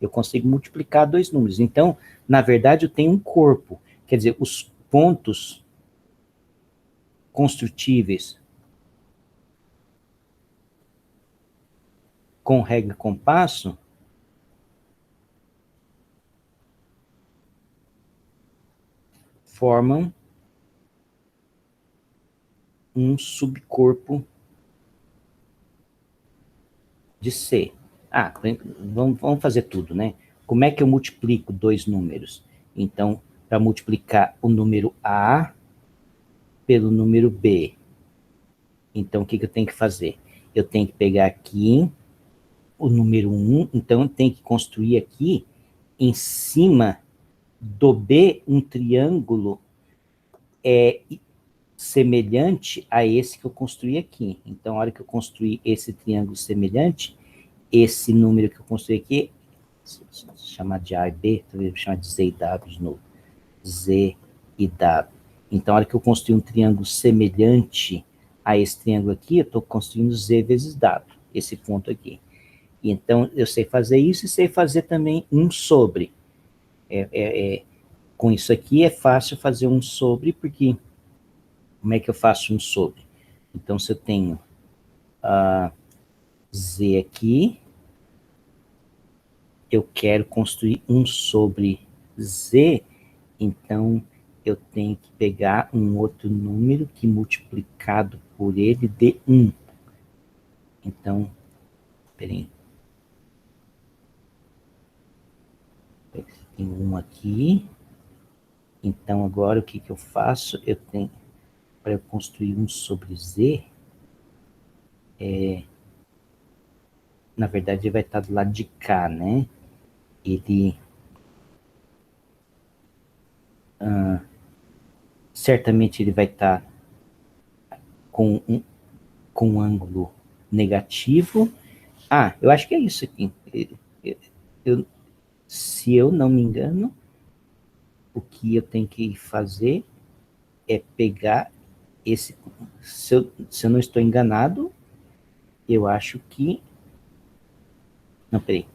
Eu consigo multiplicar 2 números. Então, na verdade, eu tenho um corpo. Quer dizer, os pontos construtíveis com régua e compasso formam um subcorpo de C. Vamos fazer tudo, né? Como é que eu multiplico 2 números? Então, para multiplicar o número A pelo número B, Então, o que eu tenho que fazer? Eu tenho que pegar aqui o número 1, então eu tenho que construir aqui, em cima do B, um triângulo semelhante a esse que eu construí aqui. Então, a hora que eu construir esse triângulo semelhante, esse número que eu construí aqui, chamar de A e B, talvez vou chamar de Z e W de novo. Z e W. Então, a hora que eu construir um triângulo semelhante a esse triângulo aqui, eu estou construindo Z vezes W, esse ponto aqui. Então, eu sei fazer isso e sei fazer também um sobre. Com isso aqui é fácil fazer um sobre, porque como é que eu faço um sobre? Então, se eu tenho Z aqui, eu quero construir um sobre Z, então eu tenho que pegar um outro número que multiplicado por ele dê 1. Então, peraí. Tem 1 aqui. Então, agora o que eu faço? Eu tenho, para eu construir um sobre Z, na verdade, ele vai estar do lado de cá, né? Ele certamente ele vai estar com um ângulo negativo. Eu acho que é isso aqui. Se eu não me engano, o que eu tenho que fazer é pegar esse... Se eu não estou enganado, eu acho que... Não, peraí.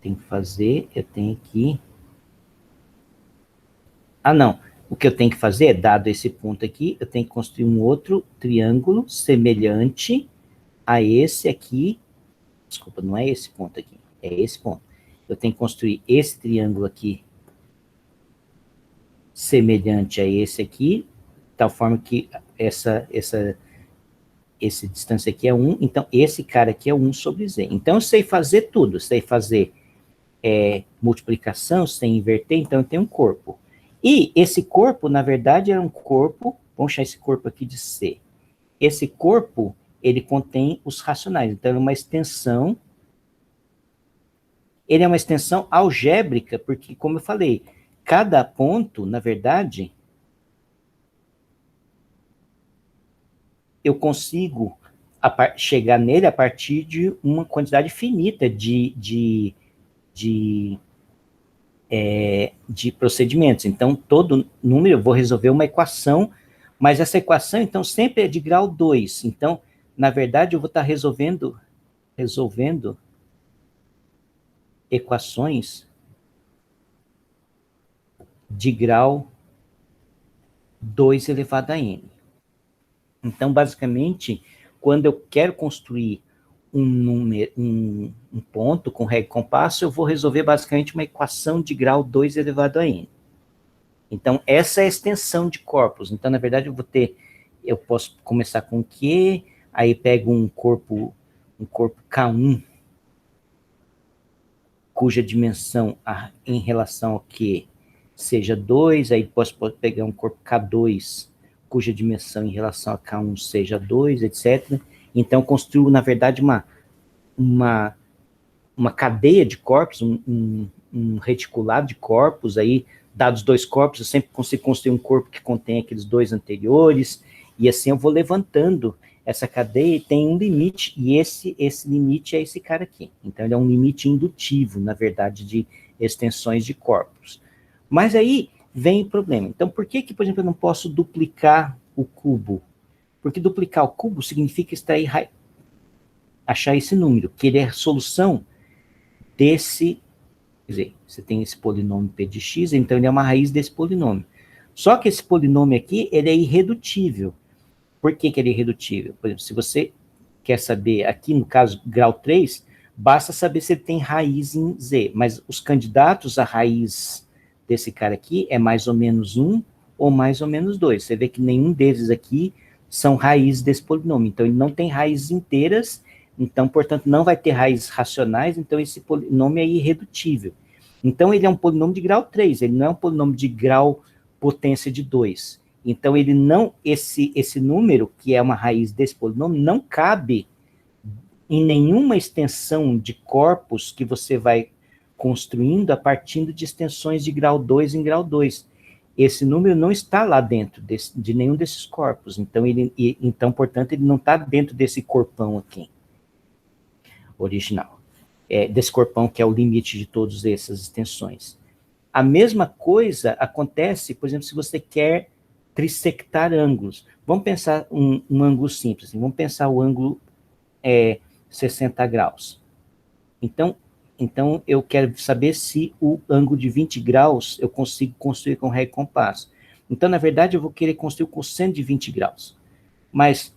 Tem que fazer, eu tenho que... não. O que eu tenho que fazer, dado esse ponto aqui, eu tenho que construir um outro triângulo semelhante a esse aqui. Desculpa, não é esse ponto aqui, é esse ponto. Eu tenho que construir esse triângulo aqui semelhante a esse aqui, de tal forma que essa distância aqui é 1, então esse cara aqui é 1 sobre Z. Então eu sei fazer tudo, sei fazer multiplicação, sei inverter, então eu tenho um corpo. E esse corpo, na verdade, era um corpo, vamos chamar esse corpo aqui de C. Esse corpo, ele contém os racionais, então é uma extensão, ele é uma extensão algébrica, porque, como eu falei, cada ponto, na verdade, eu consigo chegar nele a partir de uma quantidade finita de procedimentos. Então, todo número eu vou resolver uma equação, mas essa equação, então, sempre é de grau 2. Então, na verdade, eu vou estar resolvendo equações de grau 2 elevado a n. Então, basicamente, quando eu quero construir um ponto com régua e compasso, eu vou resolver basicamente uma equação de grau 2 elevado a n. Então, essa é a extensão de corpos. Então, na verdade, eu posso começar com Q, aí pego um corpo K1, cuja dimensão em relação ao Q seja 2, aí posso pegar um corpo K2, cuja dimensão em relação a K1 seja 2, etc. Então, construo, na verdade, uma cadeia de corpos, um reticulado de corpos, aí, dados 2 corpos, eu sempre consigo construir um corpo que contém aqueles 2 anteriores, e assim eu vou levantando essa cadeia e tem um limite, e esse limite é esse cara aqui. Então, ele é um limite indutivo, na verdade, de extensões de corpos. Mas aí vem o problema. Então, por que, por exemplo, eu não posso duplicar o cubo? Porque duplicar o cubo significa achar esse número, que ele é a solução desse... Quer dizer, você tem esse polinômio p de x, então ele é uma raiz desse polinômio. Só que esse polinômio aqui, ele é irredutível. Por que ele é irredutível? Por exemplo, se você quer saber, aqui no caso, grau 3, basta saber se ele tem raiz em z, mas os candidatos à raiz desse cara aqui é mais ou menos 1 ou mais ou menos 2. Você vê que nenhum deles aqui são raízes desse polinômio, então ele não tem raízes inteiras, então, portanto, não vai ter raízes racionais, então esse polinômio é irredutível. Então, ele é um polinômio de grau 3, ele não é um polinômio de grau potência de 2. Então, ele não, esse número, que é uma raiz desse polinômio, não cabe em nenhuma extensão de corpos que você vai construindo a partir de extensões de grau 2 em grau 2. Esse número não está lá dentro de nenhum desses corpos. Então, portanto, ele não está dentro desse corpão aqui, original. Desse corpão que é o limite de todas essas extensões. A mesma coisa acontece, por exemplo, se você quer trissectar ângulos. Vamos pensar um ângulo simples. Assim, vamos pensar o ângulo 60 graus. Então, eu quero saber se o ângulo de 20 graus eu consigo construir com ré e compasso. Então, na verdade, eu vou querer construir o cosseno de 20 graus. Mas,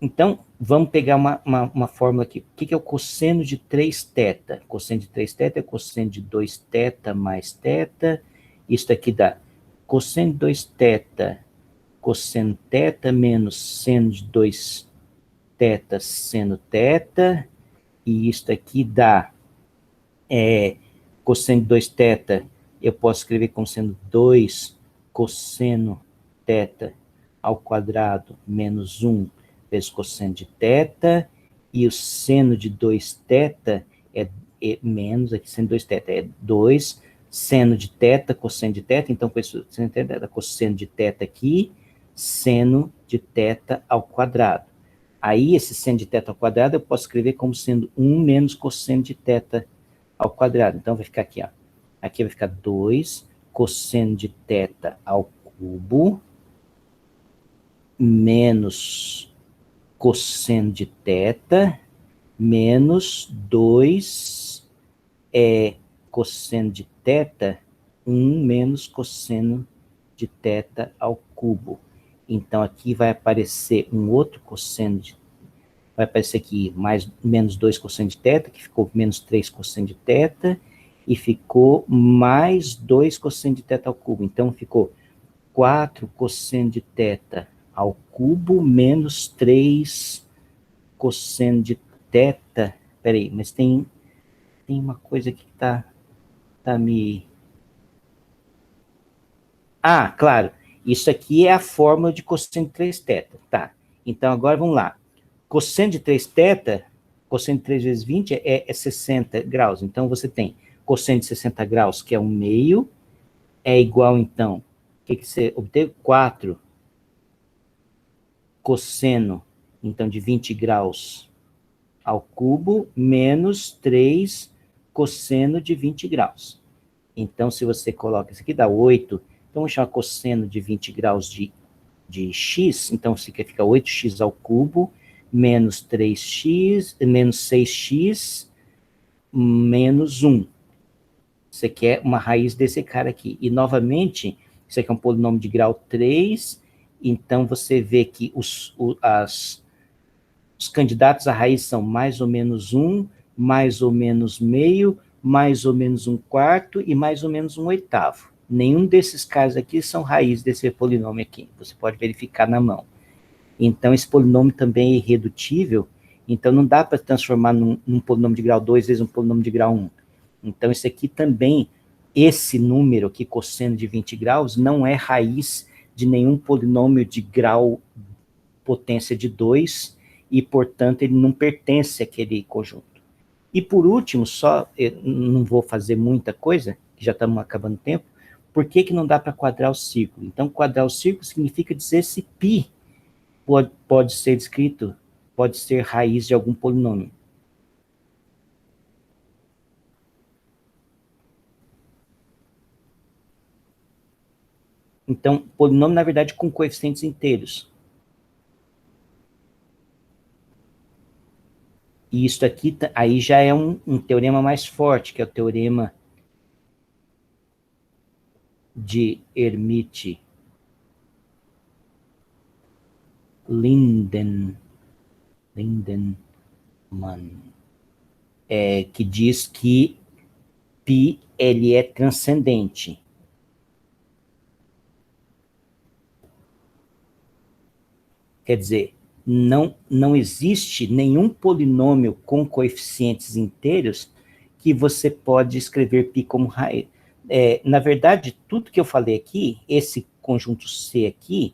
então, vamos pegar uma fórmula aqui. O que é o cosseno de 3θ? Cosseno de 3θ é cosseno de 2θ mais θ. Isso aqui dá cosseno de 2θ, cosseno θ menos seno de 2θ, seno θ. E isso aqui dá cosseno de 2θ, eu posso escrever como sendo 2 cosseno θ ao quadrado menos 1 vezes cosseno de θ, e o seno de 2θ é menos, aqui seno de 2θ é 2, seno de θ, cosseno de θ, então com isso, seno de θ, cosseno de θ aqui, seno de θ ao quadrado. Aí, esse seno de θ ao quadrado, eu posso escrever como sendo 1 menos cosseno de θ ao quadrado. Então, vai ficar aqui, ó. Aqui vai ficar 2 cosseno de θ ao cubo menos cosseno de θ menos 2 cosseno de θ, 1 menos cosseno de θ ao cubo. Então, aqui vai aparecer um outro cosseno vai aparecer aqui menos 2 cosseno de θ, que ficou menos 3 cosseno de θ, e ficou mais 2 cosseno de θ ao cubo. Então, ficou 4 cosseno de θ ao cubo menos 3 cosseno de θ. Peraí, mas tem uma coisa que tá me... Ah, claro. Isso aqui é a fórmula de cosseno de 3θ. Tá. Então, agora vamos lá. Cosseno de 3θ, cosseno de 3 vezes 20 é 60 graus. Então, você tem cosseno de 60 graus, que é 1/2, é igual, então, o que você obteve? 4 cosseno, então, de 20 graus ao cubo, menos 3 cosseno de 20 graus. Então, se você coloca isso aqui, dá 8. Então, vamos chamar cosseno de 20 graus de x. Então, fica 8x ao cubo, menos 3x, menos 6x, menos 1. Você quer uma raiz desse cara aqui. E, novamente, isso aqui é um polinômio de grau 3, então você vê que os candidatos à raiz são mais ou menos 1, mais ou menos meio, mais ou menos 1/4 e mais ou menos 1/8. Nenhum desses caras aqui são raiz desse polinômio aqui. Você pode verificar na mão. Então, esse polinômio também é irredutível, então não dá para transformar num polinômio de grau 2 vezes um polinômio de grau 1. Então, esse aqui também, esse número aqui, cosseno de 20 graus, não é raiz de nenhum polinômio de grau potência de 2, e, portanto, ele não pertence àquele conjunto. E, por último, eu não vou fazer muita coisa, que já estamos acabando o tempo, por que não dá para quadrar o círculo? Então, quadrar o círculo significa dizer se π pode ser descrito, pode ser raiz de algum polinômio. Então, polinômio, na verdade, com coeficientes inteiros. E isso aqui, aí já é um teorema mais forte, que é o teorema de Hermite-Lindemann, que diz que π ele é transcendente. Quer dizer, não existe nenhum polinômio com coeficientes inteiros que você pode escrever π como raiz. na verdade, tudo que eu falei aqui, esse conjunto C aqui,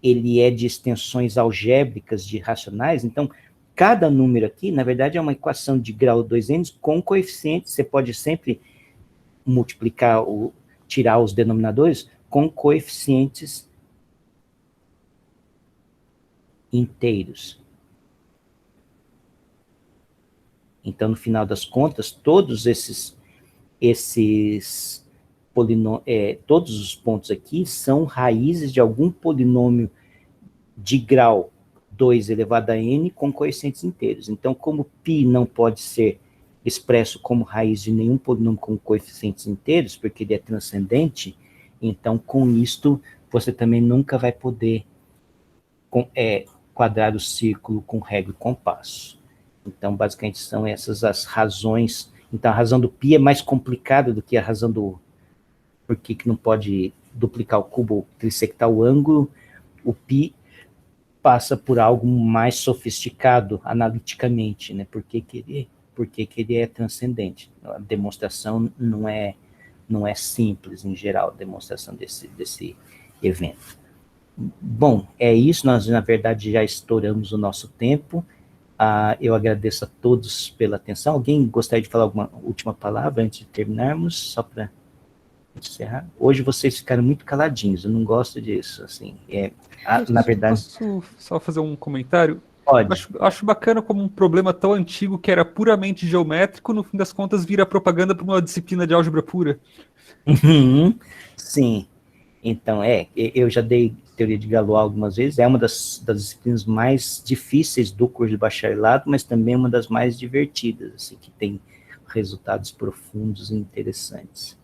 ele é de extensões algébricas de racionais, então, cada número aqui, na verdade, é uma equação de grau 2n com coeficientes, você pode sempre multiplicar, tirar os denominadores com coeficientes inteiros. Então, no final das contas, todos todos os pontos aqui são raízes de algum polinômio de grau 2 elevado a n com coeficientes inteiros. Então, como π não pode ser expresso como raiz de nenhum polinômio com coeficientes inteiros, porque ele é transcendente, então, com isto, você também nunca vai poder quadrar o círculo com régua e compasso. Então, basicamente, são essas as razões. Então, a razão do π é mais complicada do que a razão do por que não pode duplicar o cubo ou trissectar o ângulo. O π passa por algo mais sofisticado analiticamente, né? Porque ele é transcendente. A demonstração não é simples, em geral, a demonstração desse evento. Bom, é isso, nós, na verdade, já estouramos o nosso tempo. Eu agradeço a todos pela atenção. Alguém gostaria de falar alguma última palavra antes de terminarmos, só para encerrar? Hoje vocês ficaram muito caladinhos, eu não gosto disso, assim, na verdade... Posso só fazer um comentário? Pode. Acho bacana como um problema tão antigo que era puramente geométrico, no fim das contas vira propaganda para uma disciplina de álgebra pura. Sim, então, eu já dei teoria de Galois algumas vezes, é uma das disciplinas mais difíceis do curso de bacharelado, mas também uma das mais divertidas, assim, que tem resultados profundos e interessantes.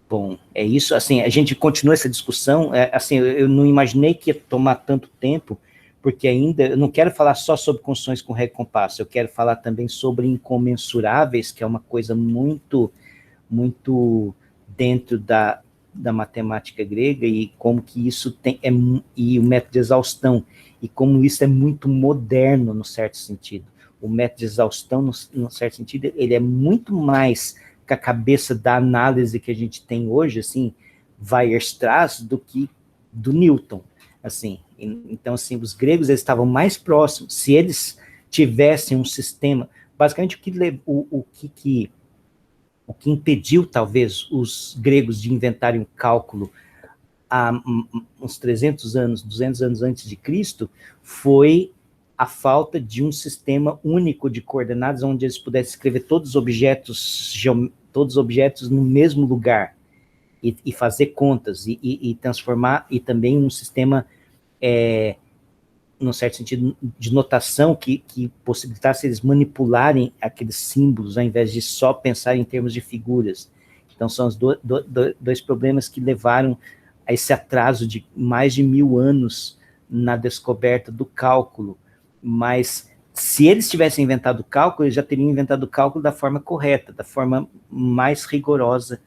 Bom, é isso, assim, a gente continua essa discussão, assim, eu não imaginei que ia tomar tanto tempo, porque ainda, eu não quero falar só sobre construções com régua e compasso, eu quero falar também sobre incomensuráveis, que é uma coisa muito, muito dentro da matemática grega, e como que isso e o método de exaustão, e como isso é muito moderno, no certo sentido. O método de exaustão, no certo sentido, ele é muito mais com a cabeça da análise que a gente tem hoje, assim, Weierstrass, do que do Newton, assim. Então, assim, os gregos, eles estavam mais próximos. Se eles tivessem um sistema, basicamente, o que impediu, talvez, os gregos de inventarem o cálculo há uns 300 anos, 200 anos antes de Cristo, foi a falta de um sistema único de coordenadas onde eles pudessem escrever todos os objetos no mesmo lugar e fazer contas e transformar, e também um sistema, num certo sentido, de notação que possibilitasse eles manipularem aqueles símbolos ao invés de só pensar em termos de figuras. Então, são os dois problemas que levaram a esse atraso de mais de 1000 anos na descoberta do cálculo. Mas, se eles tivessem inventado o cálculo, eles já teriam inventado o cálculo da forma correta, da forma mais rigoroso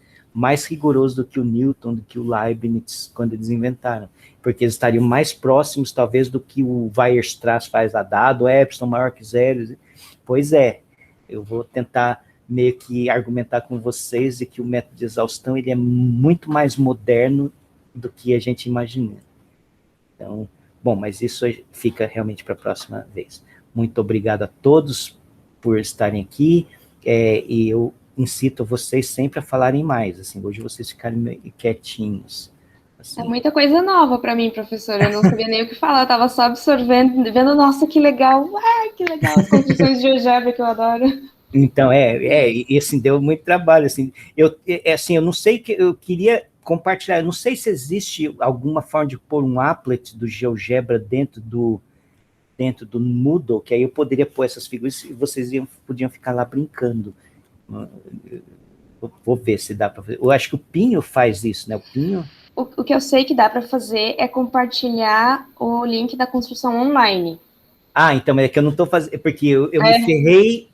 do que o Newton, do que o Leibniz, quando eles inventaram, porque eles estariam mais próximos, talvez, do que o Weierstrass faz a dado, epsilon maior que zero. Pois é, eu vou tentar meio que argumentar com vocês de que o método de exaustão ele é muito mais moderno do que a gente imagina. Então, bom, mas isso fica realmente para a próxima vez. Muito obrigado a todos por estarem aqui, e eu incito vocês sempre a falarem mais, assim, hoje vocês ficarem meio quietinhos. Assim. É muita coisa nova para mim, professora, eu não sabia nem o que falar, eu estava só absorvendo, vendo, nossa, que legal, que legal, as construções de GeoGebra que eu adoro. Então, e assim, deu muito trabalho, assim, eu não sei, eu queria compartilhar, eu não sei se existe alguma forma de pôr um applet do GeoGebra dentro do Moodle, que aí eu poderia pôr essas figuras e vocês podiam ficar lá brincando. Vou ver se dá para fazer. Eu acho que o Pinho faz isso, né? O Pinho... O que eu sei que dá para fazer é compartilhar o link da construção online. Então, é que eu não estou fazendo, porque eu me ferrei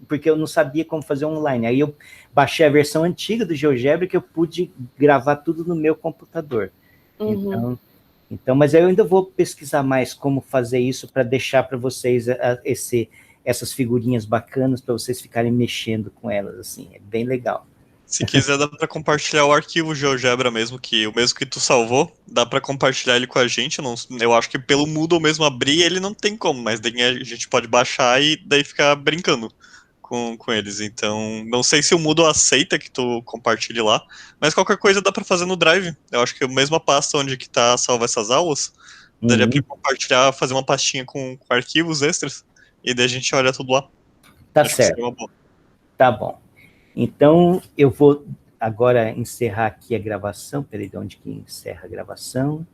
porque eu não sabia como fazer online. Aí eu baixei a versão antiga do GeoGebra que eu pude gravar tudo no meu computador. Uhum. Então, mas eu ainda vou pesquisar mais como fazer isso para deixar para vocês essas figurinhas bacanas para vocês ficarem mexendo com elas, assim, é bem legal. Se quiser, dá para compartilhar o arquivo GeoGebra mesmo, que o mesmo que tu salvou, dá para compartilhar ele com a gente. Eu acho que pelo Moodle mesmo abrir, ele não tem como, mas daí a gente pode baixar e daí ficar brincando com eles. Então, não sei se o Moodle aceita que tu compartilhe lá, mas qualquer coisa dá para fazer no Drive. Eu acho que a mesma pasta onde que tá salva essas aulas, daria para compartilhar, fazer uma pastinha com arquivos extras, e daí a gente olha tudo lá. Tá Acho certo. Que seria uma boa. Tá bom. Então, eu vou agora encerrar aqui a gravação. Peraí, de onde que encerra a gravação?